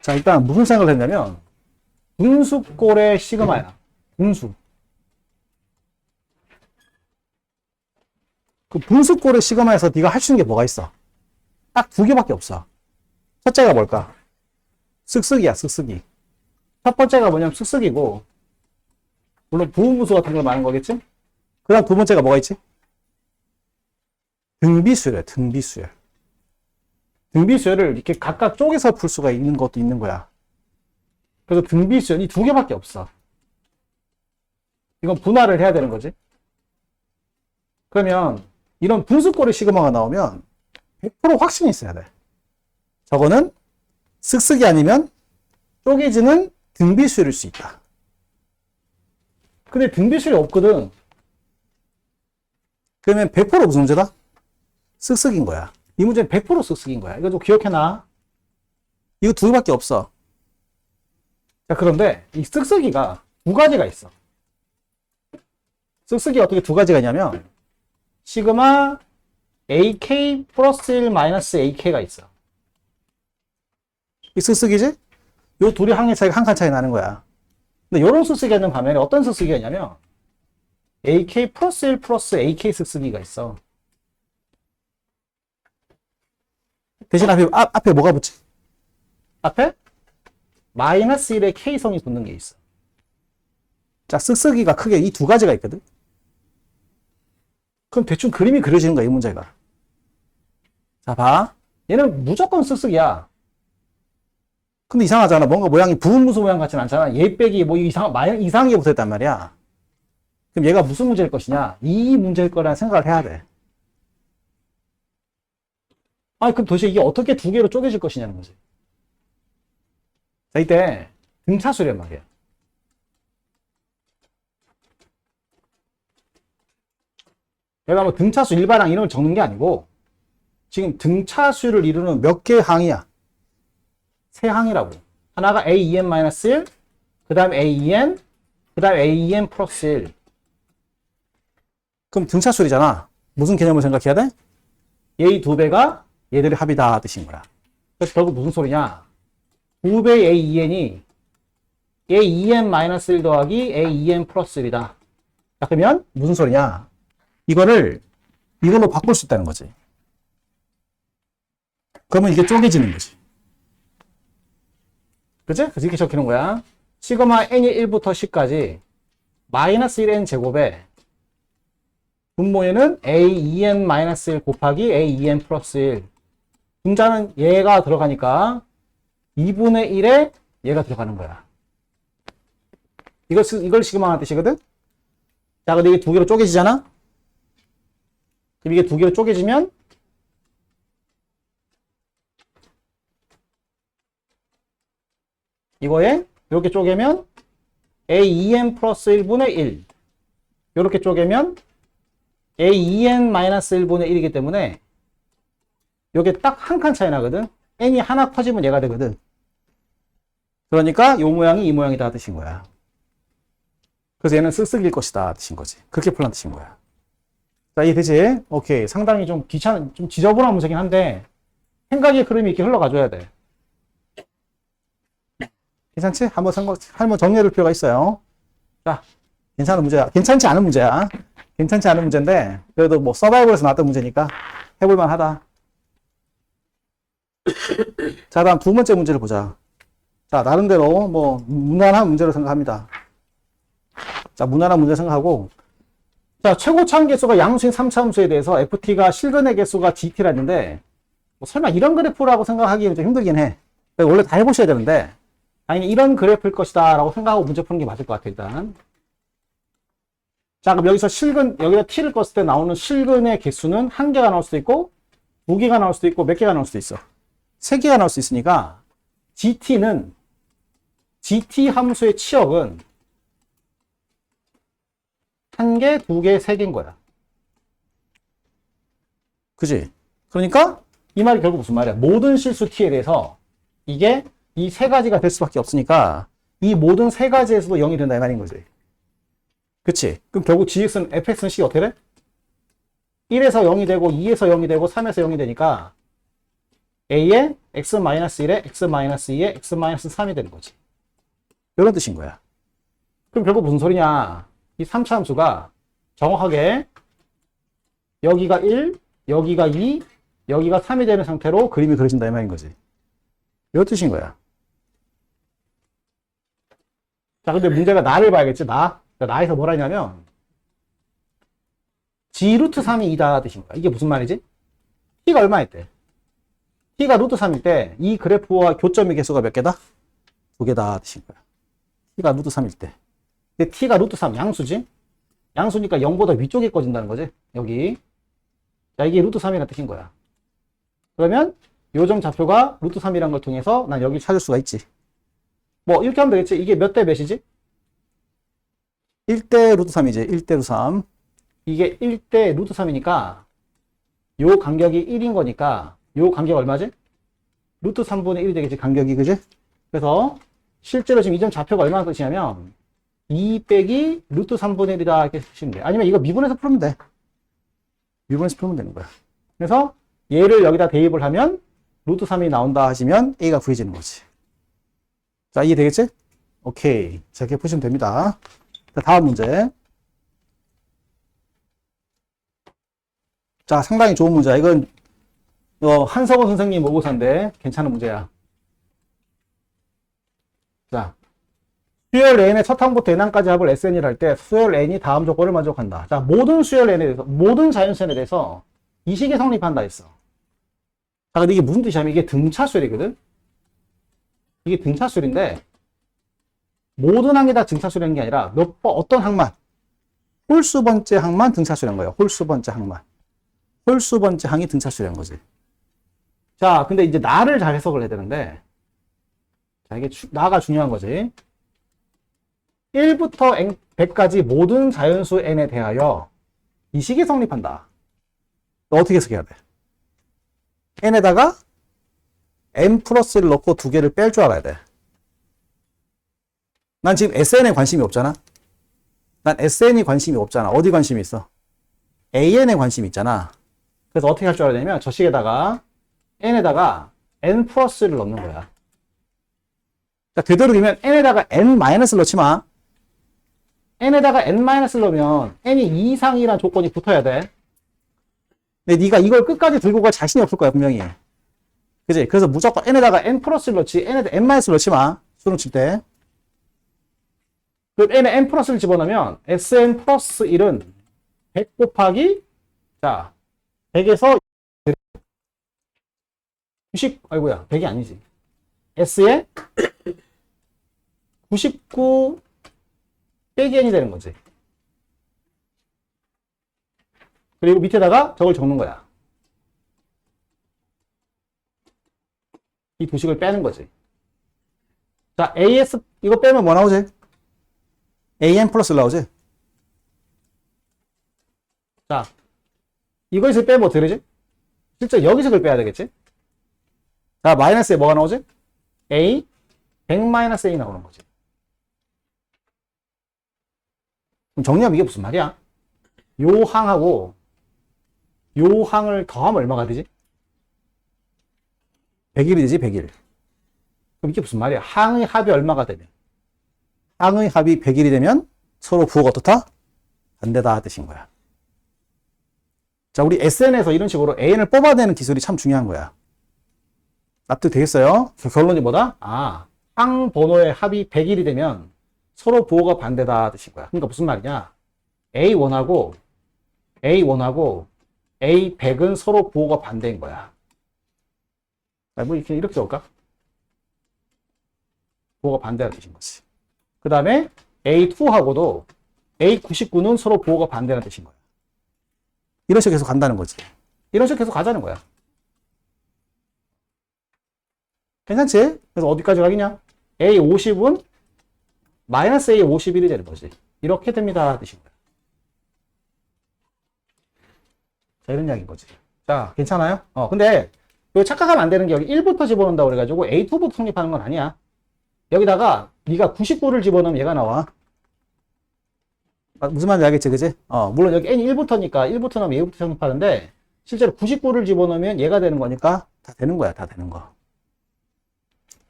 자, 일단 무슨 생각을 했냐면, 분수꼴의 시그마야. 분수. 그 분수꼴의 시그마에서 네가 할 수 있는 게 뭐가 있어? 딱 두 개밖에 없어. 첫째가 뭘까? 쓱쓱이야, 쓱쓱이. 첫 번째가 뭐냐면 쓱쓱이고, 물론 부분분수 같은 걸 말하는 거겠지? 그 다음 두 번째가 뭐가 있지? 등비수열이야, 등비수열. 등비수열을 이렇게 각각 쪼개서 풀 수가 있는 것도 있는 거야. 그래서 등비수열이 두 개밖에 없어. 이건 분할을 해야 되는 거지. 그러면 이런 분수꼴의 시그마가 나오면 100% 확신이 있어야 돼. 저거는 쓱쓱이 아니면 쪼개지는 등비수열일 수 있다. 근데 등비수열이 없거든. 그러면 100% 무슨 문제다? 쓱쓱인 거야. 이 문제는 100% 쓱쓱인 거야. 이거 좀 기억해놔. 이거 두 개밖에 없어. 자, 그런데 이 쓱쓱이가 두 가지가 있어. 쓱쓱이가 어떻게 두 가지가 있냐면 시그마 AK 플러스 1 마이너스 AK가 있어. 이 쓱쓱이지? 요 둘이 항의 차이가 한 칸 차이 나는 거야. 근데 요런 쓱쓱이가 있는 반면에 어떤 쓱쓱이가 있냐면 AK 플러스 1 플러스 AK 쓱쓱이가 있어. 대신 앞에 뭐가 붙지? 앞에 마이너스 1의 K성이 붙는 게 있어. 자, 쓱쓱이가 크게 이 두 가지가 있거든. 그럼 대충 그림이 그려지는 거야, 이 문제가. 자, 봐. 얘는 무조건 쓱쓱이야. 근데 이상하잖아. 뭔가 모양이 부분분수 모양 같진 않잖아. 얘 빼기 뭐 이상한 게 붙어있단 말이야. 그럼 얘가 무슨 문제일 것이냐? 이 문제일 거라는 생각을 해야 돼. 아니, 그럼 도대체 이게 어떻게 두 개로 쪼개질 것이냐는 거지. 자, 이때 등차수란 말이야. 내가 뭐 등차수 일반항 이런 걸 적는 게 아니고 지금 등차수를 이루는 몇 개의 항이야? 세 항이라고. 하나가 AEN-1, 그 다음 AEN, 그 다음 AEN 플러스 1. 그럼 등차수이잖아. 무슨 개념을 생각해야 돼? 얘의 두 배가 얘들의 합이다 뜻인 거야. 그래서 결국 무슨 소리냐? 2배의 AEN이 AEN-1 더하기 AEN 플러스 1이다. 자, 그러면 무슨 소리냐? 이걸로 바꿀 수 있다는 거지. 그러면 이게 쪼개지는 거지. 그치? 그래서 이렇게 적히는 거야. 시그마 n이 1부터 10까지 마이너스 1n 제곱에 분모에는 AEN-1 곱하기 AEN 플러스 1. 분자는 얘가 들어가니까 2분의 1에 얘가 들어가는 거야. 이걸 시그마라는 뜻이거든? 자, 근데 이게 두 개로 쪼개지잖아? 그럼 이게 두 개로 쪼개지면 이거에 이렇게 쪼개면 AEN 플러스 1분의 1 이렇게 쪼개면 AEN 마이너스 1분의 1이기 때문에 이게 딱 한 칸 차이 나거든. n이 하나 커지면 얘가 되거든. 그러니까 요 모양이 이 모양이다 뜻인 거야. 그래서 얘는 쓱쓱일 것이다 뜻인 거지. 그렇게 풀란 뜻인 거야. 자, 이해되지? 오케이. 상당히 좀 좀 지저분한 문제긴 한데 생각의 흐름이 이렇게 흘러가줘야 돼. 괜찮지? 한번 정리해볼 필요가 있어요. 자, 괜찮은 문제야. 괜찮지 않은 문제야. 괜찮지 않은 문제인데 그래도 뭐 서바이벌에서 나왔던 문제니까 해볼만 하다. 자, 다음 두 번째 문제를 보자. 자, 나름대로 뭐 무난한 문제로 생각합니다. 자, 무난한 문제 생각하고 자, 최고차항 개수가 양수인 3차함수에 대해서 ft가 실근의 개수가 gt라 했는데 뭐 설마 이런 그래프라고 생각하기는 좀 힘들긴 해. 원래 다 해보셔야 되는데 당연히 이런 그래프일 것이다 라고 생각하고 문제 푸는 게 맞을 것 같아 일단. 자, 그럼 여기서 여기다 t를 껐을 때 나오는 실근의 개수는 한 개가 나올 수도 있고 두 개가 나올 수도 있고 몇 개가 나올 수도 있어. 세 개가 나올 수 있으니까 gt 함수의 치역은 한 개, 두 개, 세 개인 거야. 그지? 그러니까 이 말이 결국 무슨 말이야? 모든 실수 t에 대해서 이게 이 세 가지가 될 수밖에 없으니까 이 모든 세 가지에서도 0이 된다 이 말인 거지. 그치? 그럼 결국 gx는 fx는 c 어떻게 돼? 1에서 0이 되고 2에서 0이 되고 3에서 0이 되니까 a에 x-1에 x-2에 x-3이 되는 거지. 이런 뜻인 거야. 그럼 결국 무슨 소리냐? 이 3차 함수가 정확하게 여기가 1, 여기가 2, 여기가 3이 되는 상태로 그림이 그려진다 이 말인 거지. 이런 뜻인 거야. 자, 근데 문제가 나를 봐야겠지, 나. 나에서 뭐라 하냐면, g 루트 3이 2다 뜻인 거야. 이게 무슨 말이지? t가 얼마였대? t가 루트 3일 때, 이 그래프와 교점의 개수가 몇 개다? 2개다 뜻인 거야. t가 루트 3일 때. 근데 t가 루트 3, 양수지? 양수니까 0보다 위쪽에 꺼진다는 거지? 여기. 자, 이게 루트 3이라는 뜻인 거야. 그러면, 요점 좌표가 루트 3이라는 걸 통해서 난 여기를 찾을 수가 있지. 뭐 이렇게 하면 되겠지. 이게 몇 대 몇이지? 1대 루트 3이지. 1대 루트 3. 이게 1대 루트 3이니까 요 간격이 1인 거니까 요 간격 얼마지? 루트 3분의 1이 되겠지. 간격이. 그지? 그래서 실제로 지금 이 점 좌표가 얼마나 뜻이냐면 2 빼기 루트 3분의 1이다 이렇게 쓰시면 돼. 아니면 이거 미분해서 풀면 돼. 미분해서 풀면 되는 거야. 그래서 얘를 여기다 대입을 하면 루트 3이 나온다 하시면 A가 구해지는 거지. 자, 이해되겠지? 오케이. 자, 이렇게 푸시면 됩니다. 자, 다음 문제. 자, 상당히 좋은 문제야. 이건, 한석원 선생님 모의고사인데, 괜찮은 문제야. 자, 수열 n의 첫 항부터 n항까지 합을 SN이라 할 때, 수열 n이 다음 조건을 만족한다. 자, 모든 수열 n에 대해서, 모든 자연수에 대해서 이 식이 성립한다 했어. 자, 근데 이게 무슨 뜻이냐면, 이게 등차수열이거든? 이게 등차수열인데 모든 항이 다 등차수열인 게 아니라 어떤 항만 홀수 번째 항만 등차수열인 거예요. 홀수 번째 항만. 홀수 번째 항이 등차수열인 거지. 자, 근데 이제 나를 잘 해석을 해야 되는데 자, 이게 나가 중요한 거지. 1부터 100까지 모든 자연수 n에 대하여 이 식이 성립한다. 너 어떻게 해석해야 돼? n에다가 n 플러스를 넣고 두 개를 뺄 줄 알아야 돼. 난 지금 SN에 관심이 없잖아. 난 SN이 관심이 없잖아. 어디 관심이 있어? AN에 관심이 있잖아. 그래서 어떻게 할 줄 알아야 되냐면 저 식에다가 n에다가 n 플러스를 넣는 거야. 자, 되도록이면 n에다가 n 마이너스를 넣지 마. n에다가 n 마이너스를 넣으면 n이 2 이상이란 조건이 붙어야 돼. 근데 네가 이걸 끝까지 들고 갈 자신이 없을 거야, 분명히. 그지? 그래서 무조건 n에다가 n 플러스를 넣지, n에다 n 마이너스를 넣지 마. 수능 칠 때. 그럼 n에 n 플러스를 집어넣으면 sn 플러스 1은 100 곱하기, 자, 100에서 90, 아이고야, 100이 아니지. s에 99 빼기 n이 되는 거지. 그리고 밑에다가 저걸 적는 거야. 이 두 식을 빼는 거지. 자, AS, 이거 빼면 뭐 나오지? AN 플러스 나오지? 자, 이거에서 빼면 어떻게 되지? 실제 여기식을 빼야 되겠지? 자, 마이너스에 뭐가 나오지? A, 100 마이너스 A 나오는 거지. 그럼 정리하면 이게 무슨 말이야? 요 항하고 요 항을 더하면 얼마가 되지? 100일이 되지, 100일. 그럼 이게 무슨 말이야? 항의 합이 얼마가 되면? 항의 합이 100일이 되면 서로 부호가 어떻다? 반대다 뜻인 거야. 자, 우리 SN에서 이런 식으로 AN을 뽑아내는 기술이 참 중요한 거야. 납득되겠어요? 결론이 뭐다? 아, 항 번호의 합이 100일이 되면 서로 부호가 반대다 뜻인 거야. 그러니까 무슨 말이냐? A1하고 A100은 서로 부호가 반대인 거야. 뭐 이렇게 적을까? 부호가 반대라는 뜻인 거지. 그 다음에 A2하고도 A99는 서로 부호가 반대라는 뜻인 거야. 이런 식으로 계속 간다는 거지. 이런 식으로 계속 가자는 거야. 괜찮지? 그래서 어디까지 가겠냐? A50은 마이너스 A51이 되는 거지. 이렇게 됩니다 뜻인 거야. 자, 이런 이야기인 거지. 자, 괜찮아요? 근데 이거 착각하면 안 되는 게 여기 1부터 집어넣는다고 그래가지고 A2부터 성립하는 건 아니야. 여기다가 네가 99를 집어넣으면 얘가 나와. 무슨 말인지 알겠지, 그지? 물론 여기 n이 1부터니까 1부터 넣으면 얘부터 성립하는데 실제로 99를 집어넣으면 얘가 되는 거니까 다 되는 거야, 다 되는 거.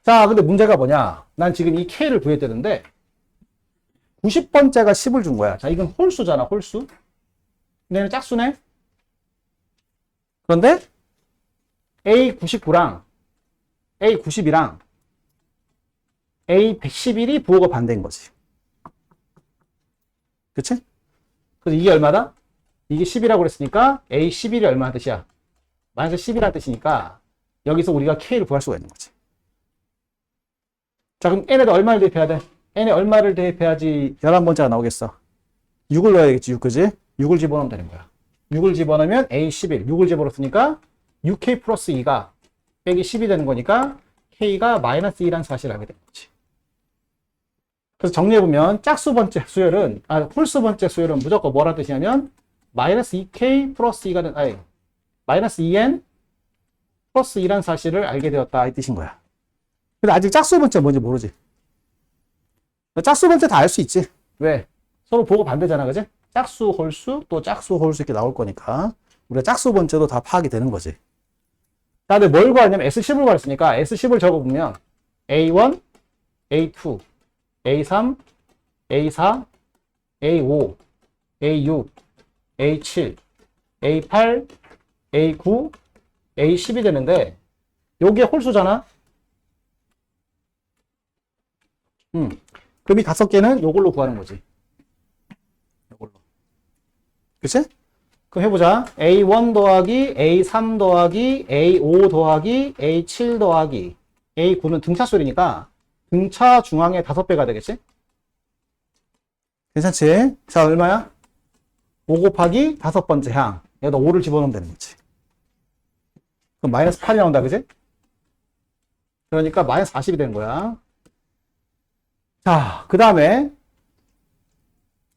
자, 근데 문제가 뭐냐? 난 지금 이 K를 구해야 되는데, 90번째가 10을 준 거야. 자, 이건 홀수잖아, 홀수. 근데 얘는 짝수네? 그런데, A99랑, A90이랑, A111이 부호가 반대인 거지. 그치? 그래서 이게 얼마다? 이게 10이라고 그랬으니까, A11이 얼마나 뜻이야? 마이너스 10이라는 뜻이니까, 여기서 우리가 K를 구할 수가 있는 거지. 자, 그럼 n에다 얼마를 대입해야 돼? n에 얼마를 대입해야지 11번째가 나오겠어? 6을 넣어야겠지, 6, 그지? 6을 집어넣으면 되는 거야. 6을 집어넣으면 A11, 6을 집어넣었으니까 6K 플러스 2가 빼기 10이 되는 거니까 K가 마이너스 2라는 사실을 알게 되는 거지. 그래서 정리해보면 짝수 번째 수열은, 홀수 번째 수열은 무조건 뭐라는 뜻이냐면 마이너스 2K 플러스 2가 된, 마이너스 2N 플러스 2라는 사실을 알게 되었다, 이 뜻인 거야. 근데 아직 짝수 번째 뭔지 모르지. 짝수 번째 다 알 수 있지. 왜? 서로 보고 반대잖아, 그지? 짝수 홀수 또 짝수 홀수 이렇게 나올 거니까 우리가 짝수 번째도 다 파악이 되는 거지. 자, 근데 뭘 구하냐면 S10을 구했으니까 S10을 적어보면 A1, A2, A3, A4, A5, A6, A7, A8, A9, A10이 되는데 여기에 홀수잖아. 그럼 이 5개는 요걸로 구하는 거지. 요걸로. 그치? 그럼 해보자. A1 더하기 A3 더하기 A5 더하기 A7 더하기 A9는 등차 수열이니까 등차 중앙의 5배가 되겠지? 괜찮지? 자, 얼마야? 5 곱하기 5번째 항. 여기다 5를 집어넣으면 되는 거지. 그럼 마이너스 8이 나온다, 그지? 그러니까 마이너스 40이 되는 거야. 자, 그 다음에,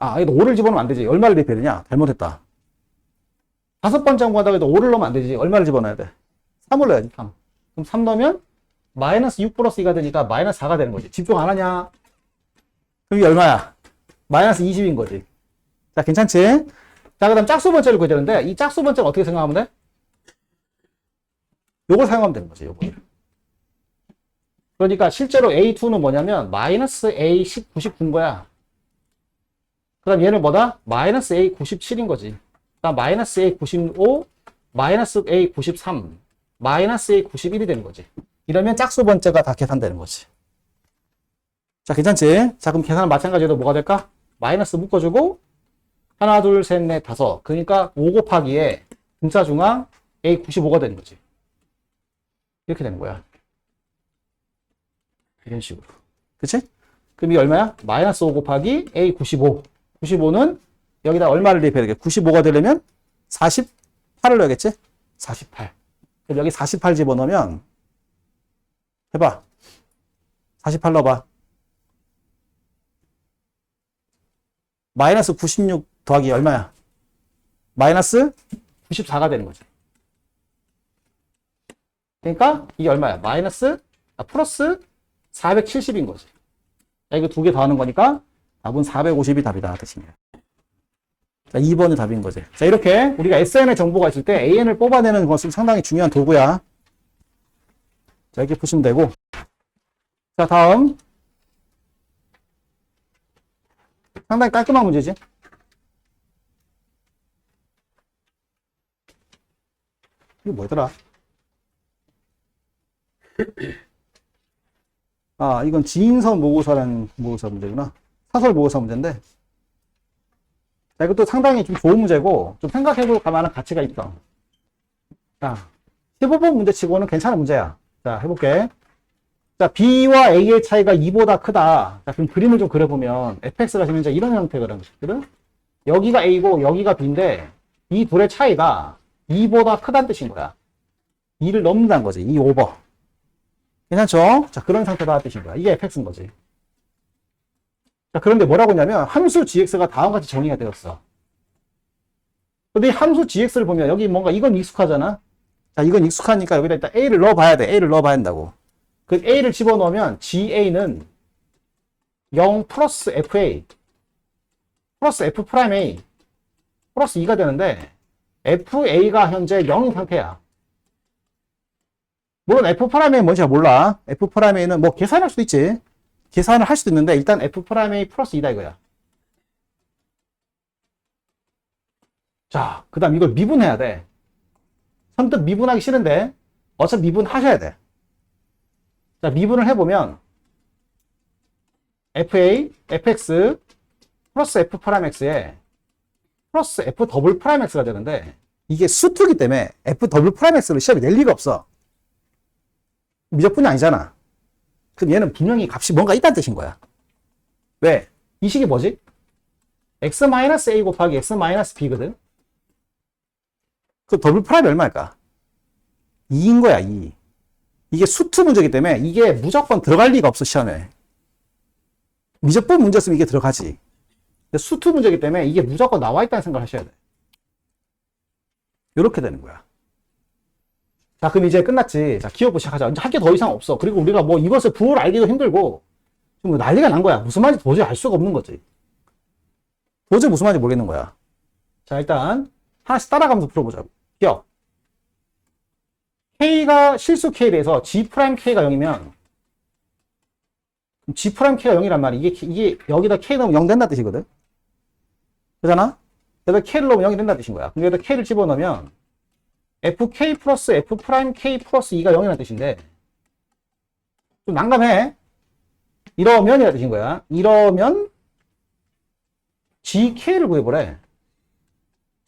여기다 5를 집어넣으면 안 되지. 얼마를 대입해야 되냐? 잘못했다. 5번째 구하다가 여기다 5를 넣으면 안 되지. 얼마를 집어넣어야 돼? 3을 넣어야지, 3. 그럼 3 넣으면 마이너스 6 플러스 2가 되니까 마이너스 4가 되는 거지. 집중 안 하냐? 그럼 이게 얼마야? 마이너스 20인 거지. 자, 괜찮지? 자, 그 다음 짝수 번째를 구해야 되는데, 이 짝수 번째는 어떻게 생각하면 돼? 요걸 사용하면 되는 거지, 요걸. 그러니까 실제로 A2는 뭐냐면 마이너스 A10, 99인 거야. 그 다음 얘는 뭐다? 마이너스 A97인 거지. 그 다음 마이너스 A95, 마이너스 A93, 마이너스 A91이 되는 거지. 이러면 짝수 번째가 다 계산되는 거지. 자, 괜찮지? 자, 그럼 계산은 마찬가지로 뭐가 될까? 마이너스 묶어주고 하나, 둘, 셋, 넷, 다섯. 그러니까 5 곱하기에 등차 중앙 A95가 되는 거지. 이렇게 되는 거야. 이런 식으로. 그치? 그럼 이 얼마야? 마이너스 5 곱하기 A95. 95는 여기다 얼마를 대입해야 되겠어? 95가 되려면 48을 넣어야겠지? 48. 그럼 여기 48 집어넣으면 해봐. 48 넣어봐. 마이너스 96 더하기 얼마야? 마이너스 94가 되는 거지. 그러니까 이게 얼마야? 플러스 470인 거지. 자, 이거 2개 더하는 거니까 답은 450이 답이다. 뜻이네요. 자, 2번이 답인 거지. 자, 이렇게 우리가 SN의 정보가 있을 때 AN을 뽑아내는 것은 상당히 중요한 도구야. 자, 이렇게 보시면 되고. 자, 다음. 상당히 깔끔한 문제지. 이거 뭐더라? 이건 지인선 모의고사라는 모의고사 문제구나. 사설 모의고사 문제인데. 자, 이것도 상당히 좀 좋은 문제고, 좀 생각해볼 만한 가치가 있어. 자, 15번 문제 치고는 괜찮은 문제야. 자, 해볼게. 자, B와 A의 차이가 2보다 크다. 자, 그럼 그림을 좀 그려보면, fx가 지금 이제 이런 형태거든. 여기가 A고, 여기가 B인데, 이 둘의 차이가 2보다 크다는 뜻인 거야. 2를 넘는다는 거지. 2 오버. 괜찮죠? 자, 그런 상태다 뜻인 거야. 이게 fx인 거지. 자, 그런데 뭐라고 했냐면, 함수 gx가 다음과 같이 정의가 되었어. 근데 이 함수 gx를 보면, 여기 뭔가 이건 익숙하잖아? 자, 이건 익숙하니까 여기다 일단 a를 넣어봐야 돼. a를 넣어봐야 한다고. 그 a를 집어넣으면 ga는 0 플러스 fa 플러스 f 프라임 a 플러스 2가 되는데, fa가 현재 0인 상태야. 물론 F'A는 뭔지 잘 몰라. F'A는 뭐 계산할 수도 있지. 계산을 할 수도 있는데 일단 F'A 플러스 2다 이거야. 자, 그 다음 이걸 미분해야 돼. 선뜻 미분하기 싫은데 어차피 미분하셔야 돼. 자, 미분을 해보면 fx 플러스 F'X에 플러스 F'X가 되는데 이게 수투기 때문에 F'X를 시험에 낼 리가 없어. 미적분이 아니잖아. 그럼 얘는 분명히 값이 뭔가 있다는 뜻인 거야. 왜? 이 식이 뭐지? x-a 곱하기 x-b거든? 그 더블 프라임이 얼마일까? 2인 거야, 2. 이게 수투 문제이기 때문에 이게 무조건 들어갈 리가 없어, 시험에. 미적분 문제였으면 이게 들어가지. 근데 수투 문제이기 때문에 이게 무조건 나와 있다는 생각을 하셔야 돼. 이렇게 되는 거야. 자, 그럼 이제 끝났지. 자, 기억부 시작하자. 이제 할 게 더 이상 없어. 그리고 우리가 뭐 이것을 부호를 알기도 힘들고, 좀 난리가 난 거야. 무슨 말인지 도저히 알 수가 없는 거지. 도저히 무슨 말인지 모르겠는 거야. 자, 일단, 하나씩 따라가면서 풀어보자고. 기억. K가 실수 K에 대해서 G'K가 0이면, G'K가 0이란 말이, 이게 여기다 K 넣으면 0 된다는 뜻이거든? 그잖아? 여기다 K를 넣으면 0이 된다는 뜻인 거야. 그럼 여기다 K를 집어넣으면, fk 플러스 f'k 플러스 2가 0이라는 뜻인데 좀 난감해. 이러면이라는 뜻인 거야. 이러면 gk를 구해보래.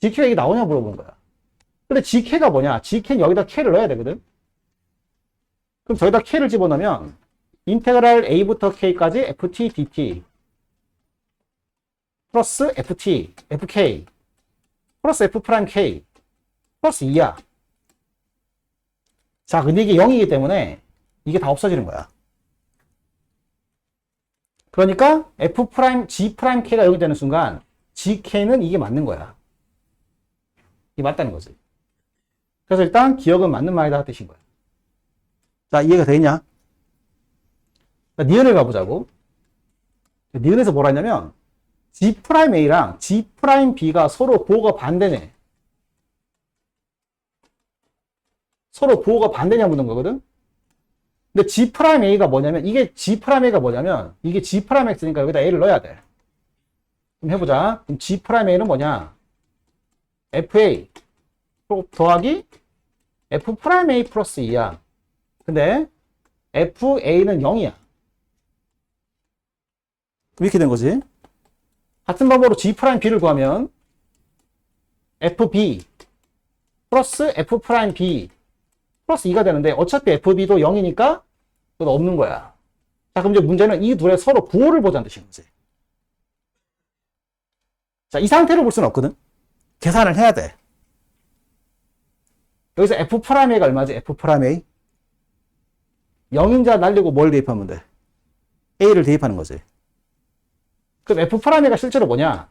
gk가 이게 나오냐 물어보는 거야. 근데 gk가 뭐냐? gk는 여기다 k를 넣어야 되거든. 그럼 저기다 k를 집어넣으면 인테그랄 a부터 k까지 ft dt 플러스 ft fk 플러스 f'k 플러스 2야. 자, 근데 이게 0이기 때문에 이게 다 없어지는 거야. 그러니까 G'K가 0이 되는 순간 GK는 이게 맞는 거야. 이게 맞다는 거지. 그래서 일단 기억은 맞는 말이다 뜻인 거야. 자, 이해가 되겠냐? 자, 니은을 가보자고. 니은에서 뭐라 했냐면 G'A랑 G'B가 서로 부호가 반대네. 서로 부호가 반대냐 묻는 거거든? 근데 G'A가 뭐냐면, 이게 G'A가 뭐냐면, 이게 G'X니까 여기다 A를 넣어야 돼. 그럼 해보자. 그럼 G'A는 뭐냐? FA 더하기 F'A 플러스 2야. 근데 FA는 0이야. 이렇게 된 거지. 같은 방법으로 G'B를 구하면 FB 플러스 F'B 플러스 2가 되는데 어차피 FB도 0이니까 그건 없는 거야. 자, 그럼 이제 문제는 이 둘의 서로 부호를 보자는 뜻인 거지. 자, 이 상태로 볼 수는 없거든. 계산을 해야 돼. 여기서 F'A가 얼마지? F'A 0인자 날리고 뭘 대입하면 돼? A를 대입하는 거지. 그럼 F'A가 실제로 뭐냐?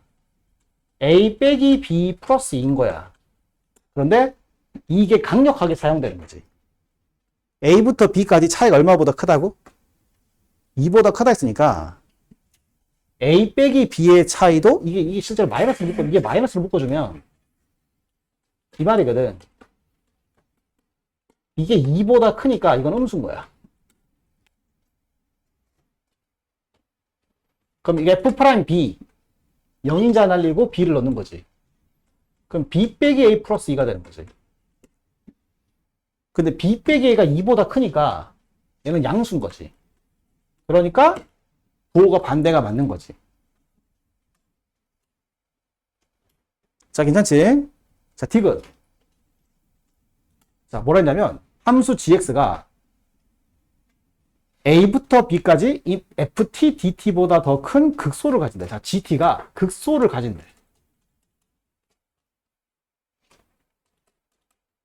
A 빼기 B 플러스 2인 거야. 그런데 이게 강력하게 사용되는 거지. A부터 B까지 차이가 얼마보다 크다고? 2보다 크다 했으니까 A 빼기 B의 차이도 이게 실제로 마이너스를 묶어, 이게 마이너스를 묶어주면 이 말이거든. 이게 2보다 크니까 이건 음수인 거야. 그럼 이게 F'B 0인자 날리고 B를 넣는 거지. 그럼 B 빼기 A 플러스 2가 되는 거지. 근데 B 빼기 A가 2보다 크니까 얘는 양수인 거지. 그러니까 부호가 반대가 맞는 거지. 자, 괜찮지? 자, 디귿. 자, 뭐라 했냐면 함수 gx가 a부터 b까지 이 ft dt보다 더 큰 극소를 가진다. 자, gt가 극소를 가진대.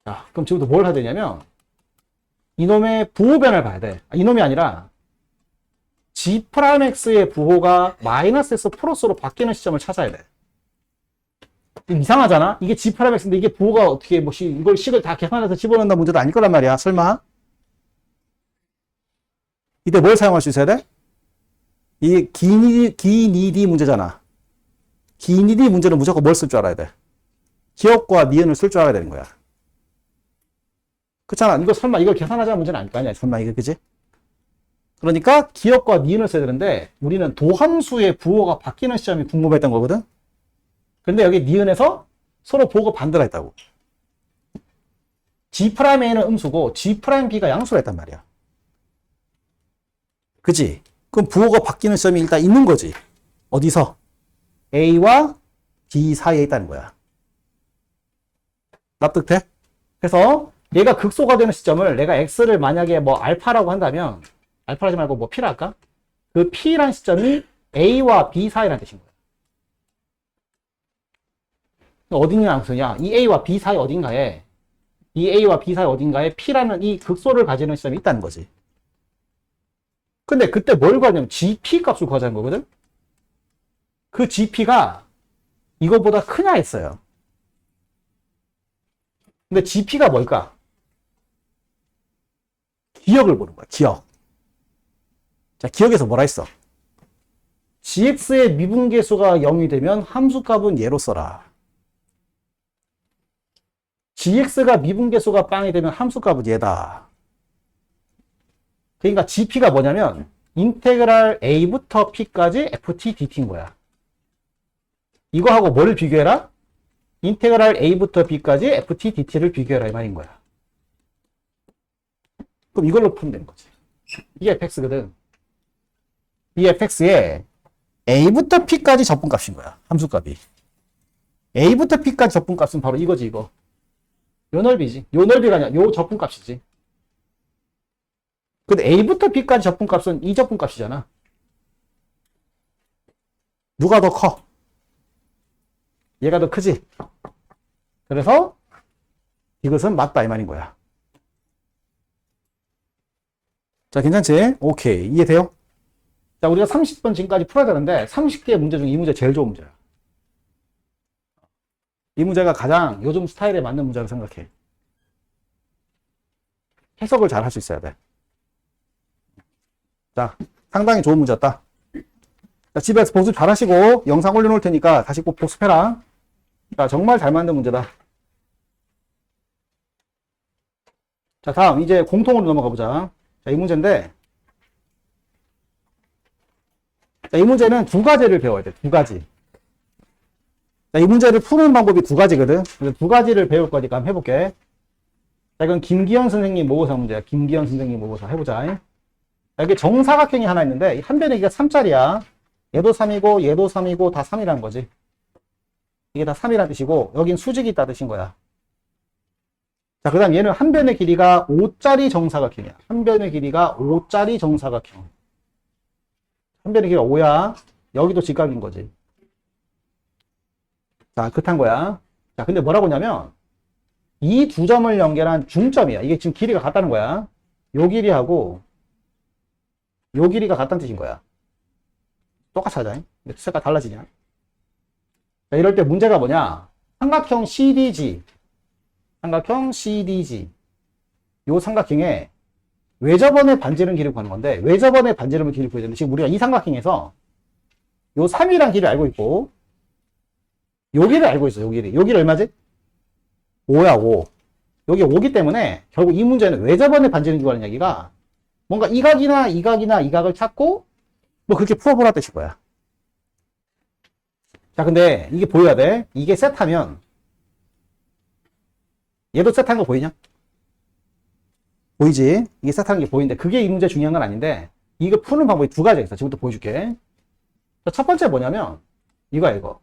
자, 그럼 지금부터 뭘 해야 되냐면 이놈의 부호변을 봐야 돼. 이놈이 아니라 G'X의 부호가 마이너스에서 플러스로 바뀌는 시점을 찾아야 돼. 이상하잖아? 이게 G'X인데 이게 부호가 어떻게 뭐 이걸 식을 다 계산해서 집어넣는다 문제도 아닐 거란 말이야. 설마? 이때 뭘 사용할 수 있어야 돼? 이 기니디 문제잖아. 기니디 문제는 무조건 뭘 쓸 줄 알아야 돼? 기억과 니은을 쓸 줄 알아야 되는 거야. 그렇잖아. 이거 설마 이걸 계산하자는 문제는 아닐 거 아니야. 설마 이거, 그지? 그러니까 기억과 니은을 써야 되는데 우리는 도함수의 부호가 바뀌는 시점이 궁금했던 거거든. 근데 여기 니은에서 서로 부호가 반대로 했다고. G'A는 음수고 G'B가 양수라 했단 말이야. 그지? 그럼 부호가 바뀌는 시점이 일단 있는 거지. 어디서? A와 B 사이에 있다는 거야. 납득돼? 그래서 얘가 극소가 되는 시점을 내가 X를 만약에 뭐 알파라고 한다면 알파라지 말고 뭐 P라 할까? 그 P란 시점이 A와 B 사이라는 뜻인 거야. 어디냐 양수냐? 이 A와 B 사이 어딘가에 이 A와 B 사이 어딘가에 P라는 이 극소를 가지는 시점이 있다는 거지. 근데 그때 뭘 구하냐면 GP 값을 구하자는 거거든? 그 GP가 이거보다 크냐 했어요. 근데 GP가 뭘까? 기억을 보는 거야, 기억. 자, 기억에서 뭐라 했어? GX의 미분계수가 0이 되면 함수값은 얘로 써라. GX가 미분계수가 빵이 되면 함수값은 얘다. 그러니까 GP가 뭐냐면 인테그랄 A부터 P까지 FT DT인 거야. 이거하고 뭘 비교해라? 인테그랄 A부터 B까지 FT DT를 비교해라 이 말인 거야. 그럼 이걸로 풀면 되는 거지. 이게 fx거든. 이 fx에 A부터 P까지 적분값인 거야. 함수값이. A부터 P까지 적분값은 바로 이거지 이거. 요 넓이지. 요 넓이가 아니야. 요 적분값이지. 근데 A부터 B까지 적분값은 이 적분값이잖아. 누가 더 커? 얘가 더 크지? 그래서 이것은 맞다 이 말인 거야. 자, 괜찮지? 오케이. 이해돼요? 자, 우리가 30번 지금까지 풀어야 되는데 30개의 문제 중에 이 문제 제일 좋은 문제야. 이 문제가 가장 요즘 스타일에 맞는 문제라고 생각해. 해석을 잘 할 수 있어야 돼. 자, 상당히 좋은 문제였다. 자, 집에서 복습 잘 하시고 영상 올려놓을 테니까 다시 꼭 복습해라. 자, 정말 잘 만든 문제다. 자, 다음 이제 공통으로 넘어가 보자. 자, 이 문제인데 자, 이 문제는 두 가지를 배워야 돼. 두 가지. 자, 이 문제를 푸는 방법이 두 가지거든. 그래서 두 가지를 배울 거니까 한번 해볼게. 자, 이건 김기현 선생님 모의고사 문제야. 김기현 선생님 모의고사 해보자. 자, 여기 정사각형이 하나 있는데 한 변의 길이가 3짜리야. 얘도 3이고 얘도 3이고 다 3이라는 거지. 이게 다 3이라는 뜻이고 여긴 수직이 있다 뜻인 거야. 자, 그 다음 얘는 한 변의 길이가 5짜리 정사각형이야. 한 변의 길이가 5짜리 정사각형. 한 변의 길이가 5야. 여기도 직각인 거지. 자, 그딴 거야. 자, 근데 뭐라고 하냐면 이 두 점을 연결한 중점이야. 이게 지금 길이가 같다는 거야. 요 길이하고 요 길이가 같다는 뜻인 거야. 똑같이 하자. 색깔 달라지냐? 자, 이럴 때 문제가 뭐냐? 삼각형 CDG. 삼각형 CDG. 요 삼각형에 외접원의 반지름 길이를 구하는 건데 외접원의 반지름 길이를 구해야 되는데 지금 우리가 이 삼각형에서 요 3이란 길이를 알고 있고 요 길이를 알고 있어. 요 길이. 요 길이 얼마지? 5야 5. 여기 5기 때문에 결국 이 문제는 외접원의 반지름 구하는 얘기가 뭔가 이 각이나 이 각이나 이 각을 찾고 뭐 그렇게 풀어보라 뜻일 거야. 자, 근데 이게 보여야 돼. 이게 세트하면 얘도 세트한 거 보이냐? 보이지? 이게 세트하는 게 보이는데 그게 이 문제 중요한 건 아닌데 이거 푸는 방법이 두 가지가 있어. 지금부터 보여줄게. 자, 첫 번째 뭐냐면 이거야 이거.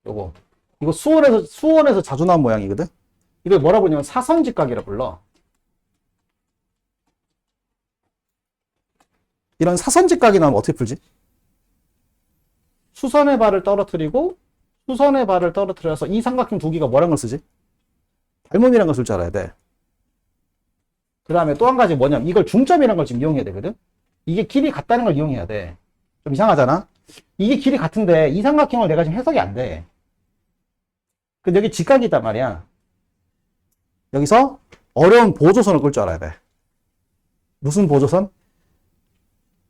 요거. 이거 수원에서 자주 나온 모양이거든? 이걸 뭐라 부르냐면 사선직각이라 불러. 이런 사선직각이 나오면 어떻게 풀지? 수선의 발을 떨어뜨리고 수선의 발을 떨어뜨려서 이 삼각형 두 개가 뭐란 걸 쓰지? 닮음이란 걸 쓸 줄 알아야 돼. 그 다음에 또 한 가지 뭐냐면 이걸 중점이란 걸 지금 이용해야 되거든? 이게 길이 같다는 걸 이용해야 돼. 좀 이상하잖아? 이게 길이 같은데 이 삼각형을 내가 지금 해석이 안 돼. 근데 여기 직각이 있단 말이야. 여기서 어려운 보조선을 끌 줄 알아야 돼. 무슨 보조선?